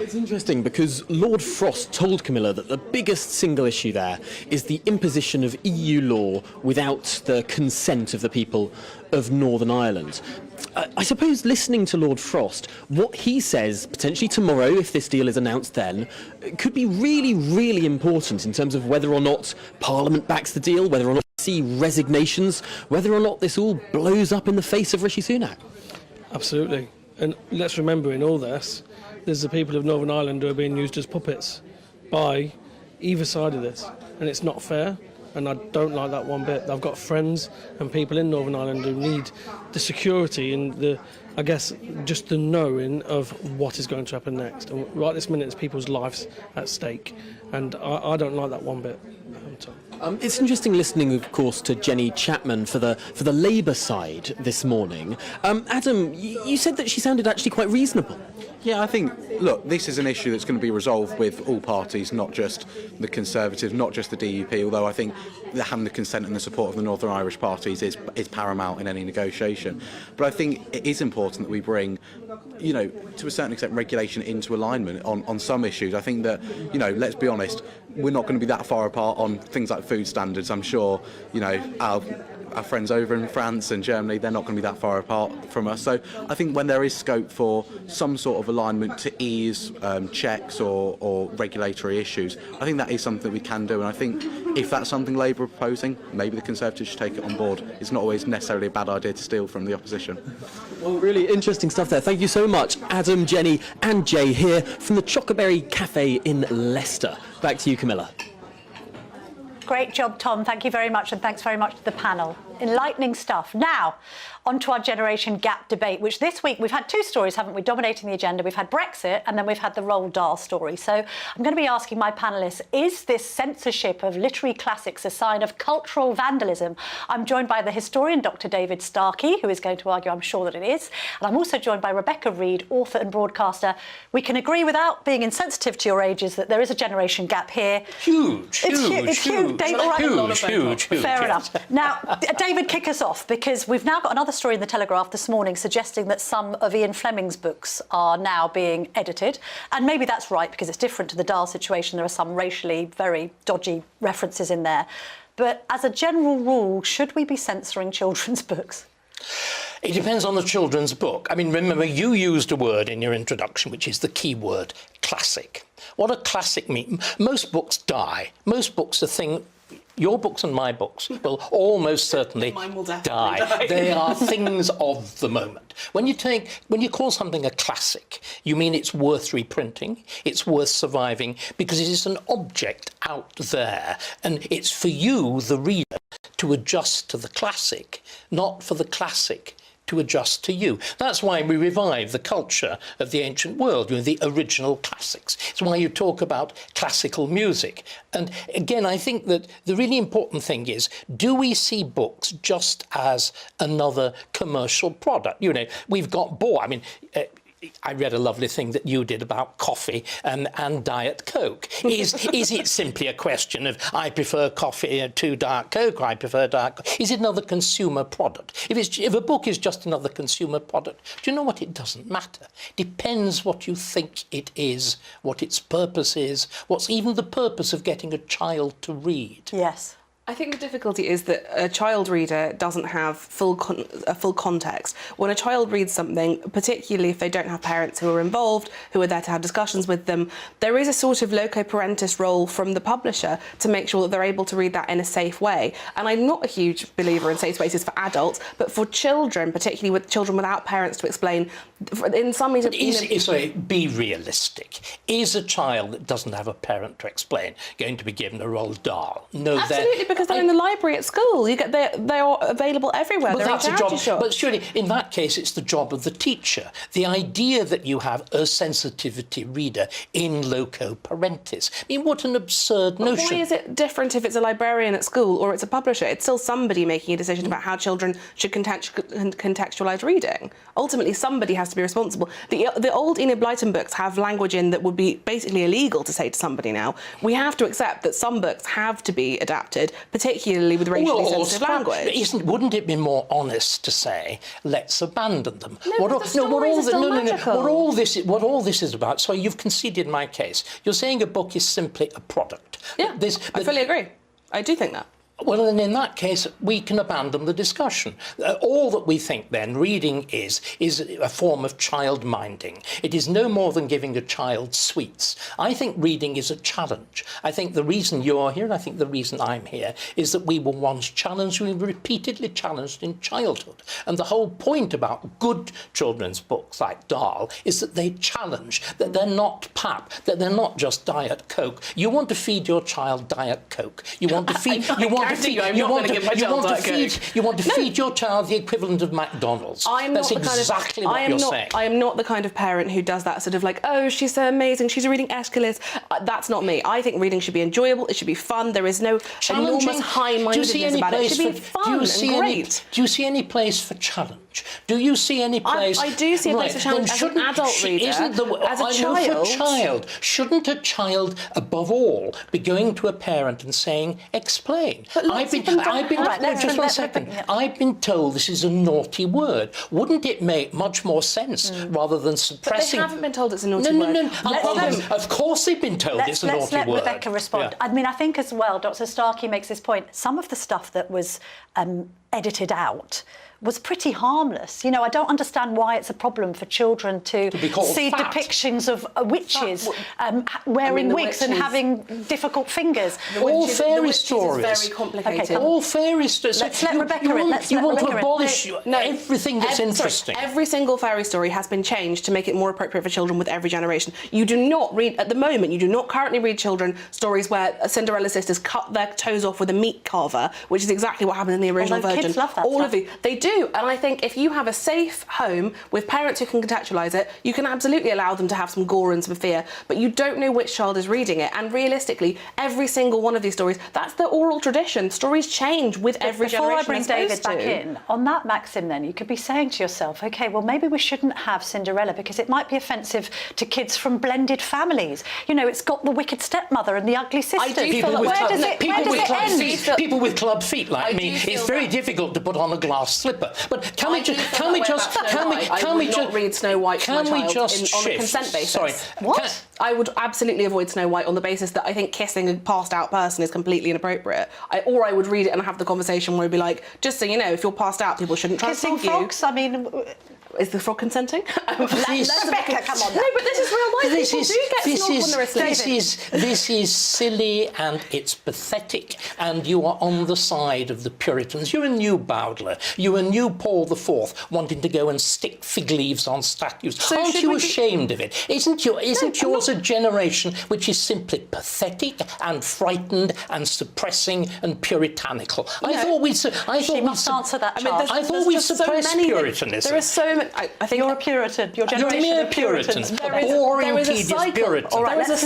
It's interesting because Lord Frost told Camilla that the biggest single issue there is the imposition of EU law without the consent of the people of Northern Ireland. I suppose listening to Lord Frost, what he says potentially tomorrow, if this deal is announced then, could be really, really important in terms of whether or not Parliament backs the deal, whether or not we see resignations, whether or not this all blows up in the face of Rishi Sunak. Absolutely. And let's remember in all this, there's the people of Northern Ireland who are being used as puppets by either side of this. And it's not fair, and I don't like that one bit. I've got friends and people in Northern Ireland who need the security and the, I guess, just the knowing of what is going to happen next. And right this minute, it's people's lives at stake. And I don't like that one bit. It's interesting listening, of course, to Jenny Chapman for the Labour side this morning. Adam, you said that she sounded actually quite reasonable. Yeah, I think, look, this is an issue that's going to be resolved with all parties, not just the Conservatives, not just the DUP, although I think having the consent and the support of the Northern Irish parties is paramount in any negotiation. But I think it is important that we bring, you know, to a certain extent, regulation into alignment on some issues. I think that, you know, let's be honest, we're not going to be that far apart on things like food standards. I'm sure, you know, our friends over in France and Germany, they're not going to be that far apart from us. So I think when there is scope for some sort of alignment to ease checks or regulatory issues, I think that is something that we can do. And I think if that's something Labour are proposing, maybe the Conservatives should take it on board. It's not always necessarily a bad idea to steal from the opposition. Well, really interesting stuff there. Thank you so much, Adam, Jenny and Jay here from the Chocoberry Cafe in Leicester. Back to you, Camilla. Great job, Tom. Thank you very much, and thanks very much to the panel. Enlightening stuff. Now, on to our generation gap debate, which this week we've had two stories, haven't we, dominating the agenda. We've had Brexit, and then we've had the Roald Dahl story. So I'm going to be asking my panellists, is this censorship of literary classics a sign of cultural vandalism? I'm joined by the historian, Dr. David Starkey, who is going to argue, I'm sure, that it is. And I'm also joined by Rebecca Reid, author and broadcaster. We can agree, without being insensitive to your ages, that there is a generation gap here. Huge. It's huge. Dave, all right. Huge. Fair enough. Now, David, kick us off, because we've now got another story in the Telegraph this morning suggesting that some of Ian Fleming's books are now being edited. And maybe that's right, because it's different to the Dahl situation. There are some racially very dodgy references in there. But as a general rule, should we be censoring children's books? It depends on the children's book. I mean, remember, you used a word in your introduction, which is the key word, classic. What a classic mean? Most books die. Most books are your books and my books will almost certainly die. They are things of the moment. When you call something a classic, you mean it's worth reprinting, it's worth surviving, because it is an object out there, and it's for you, the reader, to adjust to the classic, not for the classic to adjust to you. That's why we revive the culture of the ancient world, the original classics. It's why you talk about classical music. And again, I think that the really important thing is, do we see books just as another commercial product? We've got bored. I mean, I read a lovely thing that you did about coffee and Diet Coke. Is it simply a question of I prefer coffee to Diet Coke, or I prefer Diet Coke? Is it another consumer product? If a book is just another consumer product, do you know what? It doesn't matter. Depends what you think it is, what its purpose is, what's even the purpose of getting a child to read. Yes. I think the difficulty is that a child reader doesn't have full context. When a child reads something, particularly if they don't have parents who are involved, who are there to have discussions with them, there is a sort of loco parentis role from the publisher to make sure that they're able to read that in a safe way. And I'm not a huge believer in safe spaces for adults, but for children, particularly with children without parents to explain, in some ways... Be realistic. Is a child that doesn't have a parent to explain going to be given a Roald Dahl? No, absolutely, because they're in the library at school. They are available everywhere. Well, that's a job. But surely, in that case, it's the job of the teacher. The idea that you have a sensitivity reader in loco parentis. I mean, what an absurd notion. Why is it different if it's a librarian at school or it's a publisher? It's still somebody making a decision about how children should contextualise reading. Ultimately, somebody has to be responsible. The old Enid Blyton books have language in that would be basically illegal to say to somebody now. We have to accept that some books have to be adapted, particularly with racially sensitive language. Wouldn't it be more honest to say, let's abandon them? What all this is about, so you've conceded my case. You're saying a book is simply a product. Yeah, I fully agree. I do think that. Well, then in that case, we can abandon the discussion. All that we think then reading is a form of child minding. It is no more than giving a child sweets. I think reading is a challenge. I think the reason you're here, and I think the reason I'm here, is that we were once challenged, we were repeatedly challenged in childhood. And the whole point about good children's books like Dahl is that they challenge, that they're not pap, that they're not just Diet Coke. You want to feed your child Diet Coke. You want to feed you want to feed your child the equivalent of McDonald's. That's exactly what you're saying. I am not the kind of parent who does that sort of like, oh, she's so amazing, she's reading Aeschylus. That's not me. I think reading should be enjoyable, it should be fun. There is no enormous high-mindedness about it. It should be fun and great. Do you see any place for challenge? Do you see any place... I do see a place for challenge as an adult reader. As a child. Shouldn't a child, above all, be going to a parent and saying, explain? I've been told this is a naughty word. Wouldn't it make much more sense rather than suppressing... But they haven't been told it's a naughty word. Of course they've been told it's a naughty word. Let's let Rebecca respond. Yeah. I mean, I think as well, Dr. Starkey makes this point. Some of the stuff that was edited out was pretty harmless. You know, I don't understand why it's a problem for children to see depictions of witches wearing wigs and having difficult fingers. All fairy stories. Is very complicated. All fairy stories. Let's let Rebecca in. You want to abolish everything that's interesting. Every single fairy story has been changed to make it more appropriate for children with every generation. You do not read, at the moment, you do not currently read children stories where Cinderella's sisters cut their toes off with a meat carver, which is exactly what happened in the original version. Kids love that All stuff. of you. They do. And I think if you have a safe home with parents who can contextualise it, you can absolutely allow them to have some gore and some fear, but you don't know which child is reading it. And realistically, every single one of these stories, that's the oral tradition. Stories change with every generation. Before I bring David back in, on that maxim then, you could be saying to yourself, OK, well, maybe we shouldn't have Cinderella because it might be offensive to kids from blended families. You know, it's got the wicked stepmother and the ugly sisters. People with club feet like me, it's very difficult to put on a glass slipper. But can we just read Snow White to my child on a consent basis? Sorry. What? I would absolutely avoid Snow White on the basis that I think kissing a passed out person is completely inappropriate. Or I would read it and have the conversation where I'd be like, just so you know, if you're passed out, people shouldn't try to Kissing flog you. frogs, I mean... Is the frog consenting? Rebecca, come on. No, but this is real life. People do get snogged when they're asleep. This is silly and it's pathetic, and you are on the side of the Puritans. You're a new Bowdler. You're a new Paul IV, wanting to go and stick fig leaves on statues. So aren't you ashamed of it? Isn't yours a generation which is simply pathetic and frightened and suppressing and puritanical? I thought we suppressed Puritanism. There are so many. I think you're a Puritan. Your generation of Puritans. There is a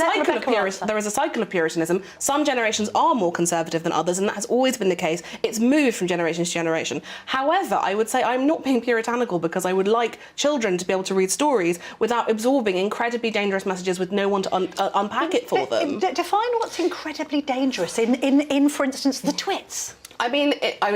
cycle of Puritanism. Some generations are more conservative than others, and that has always been the case. It's moved from generation to generation. However, I would say I'm not being puritanical because I would like children to be able to read stories without absorbing incredibly dangerous messages with no one to unpack it for them. Define what's incredibly dangerous in, for instance, the Twits. I mean,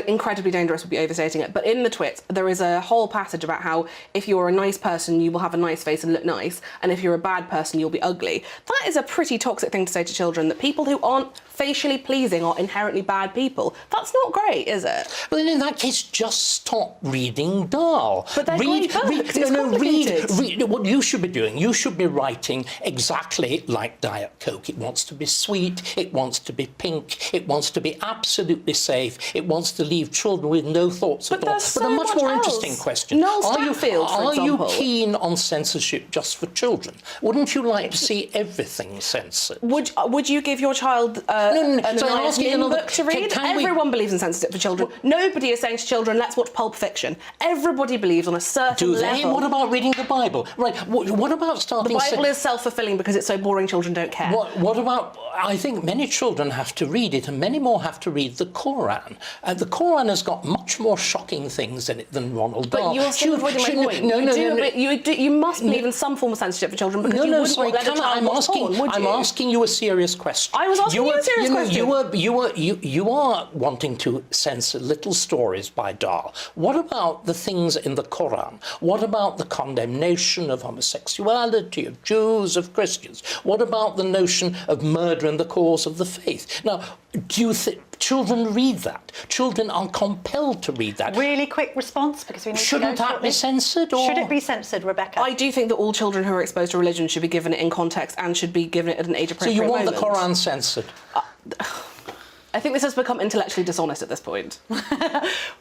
incredibly dangerous would be overstating it, but in the Twits, there is a whole passage about how if you're a nice person, you will have a nice face and look nice, and if you're a bad person, you'll be ugly. That is a pretty toxic thing to say to children, that people who aren't facially pleasing are inherently bad people. That's not great, is it? Well, then in that case, just stop reading Dahl. But they're great books. Read what you should be doing. You should be writing exactly like Diet Coke. It wants to be sweet, it wants to be pink, it wants to be absolutely safe, it wants to leave children with no thoughts at all. But a much more interesting question. Are you keen on censorship just for children? Wouldn't you like to see everything censored? Would you give your child an book to read? Everyone believes in censorship for children. Nobody is saying to children, let's watch Pulp Fiction. Everybody believes on a certain level. Do they? What about reading the Bible? Right. What about starting... The Bible is self-fulfilling because it's so boring children don't care. What about... I think many children have to read it, and many more have to read the Koran. The Koran has got much more shocking things in it than Ronald Dahl. But you're still avoiding my point. You must believe in some form of censorship for children because you wouldn't let a child watch porn, would you? I'm asking you a serious question. I was asking you a serious question. You are wanting to censor little stories by Dahl. What about the things in the Koran? What about the condemnation of homosexuality, of Jews, of Christians? What about the notion of murder in the cause of the faith? Now, Do you think children read that? Children are compelled to read that. Really quick response, because we need Shouldn't to go that be censored? Or? Should it be censored, Rebecca? I do think that all children who are exposed to religion should be given it in context and should be given it at an age-appropriate So you want moment. the Quran censored? I think this has become intellectually dishonest at this point.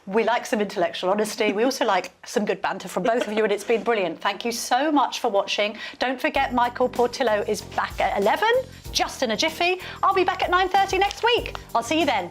We like some intellectual honesty. We also like some good banter from both of you, and it's been brilliant. Thank you so much for watching. Don't forget, Michael Portillo is back at 11, just in a jiffy. I'll be back at 9:30 next week. I'll see you then.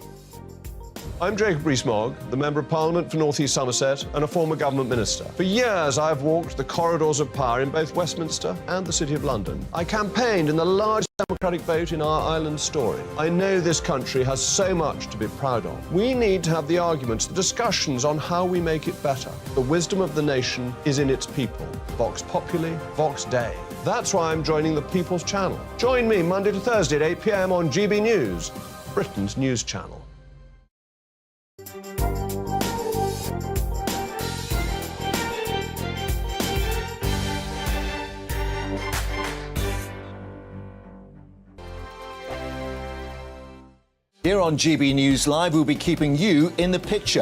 I'm Jacob Rees-Mogg, the Member of Parliament for North East Somerset and a former government minister. For years, I've walked the corridors of power in both Westminster and the City of London. I campaigned in the largest democratic vote in our island's story. I know this country has so much to be proud of. We need to have the arguments, the discussions on how we make it better. The wisdom of the nation is in its people. Vox Populi, Vox Dei. That's why I'm joining the People's Channel. Join me Monday to Thursday at 8 p.m. on GB News, Britain's news channel. Here on GB News Live, we'll be keeping you in the picture.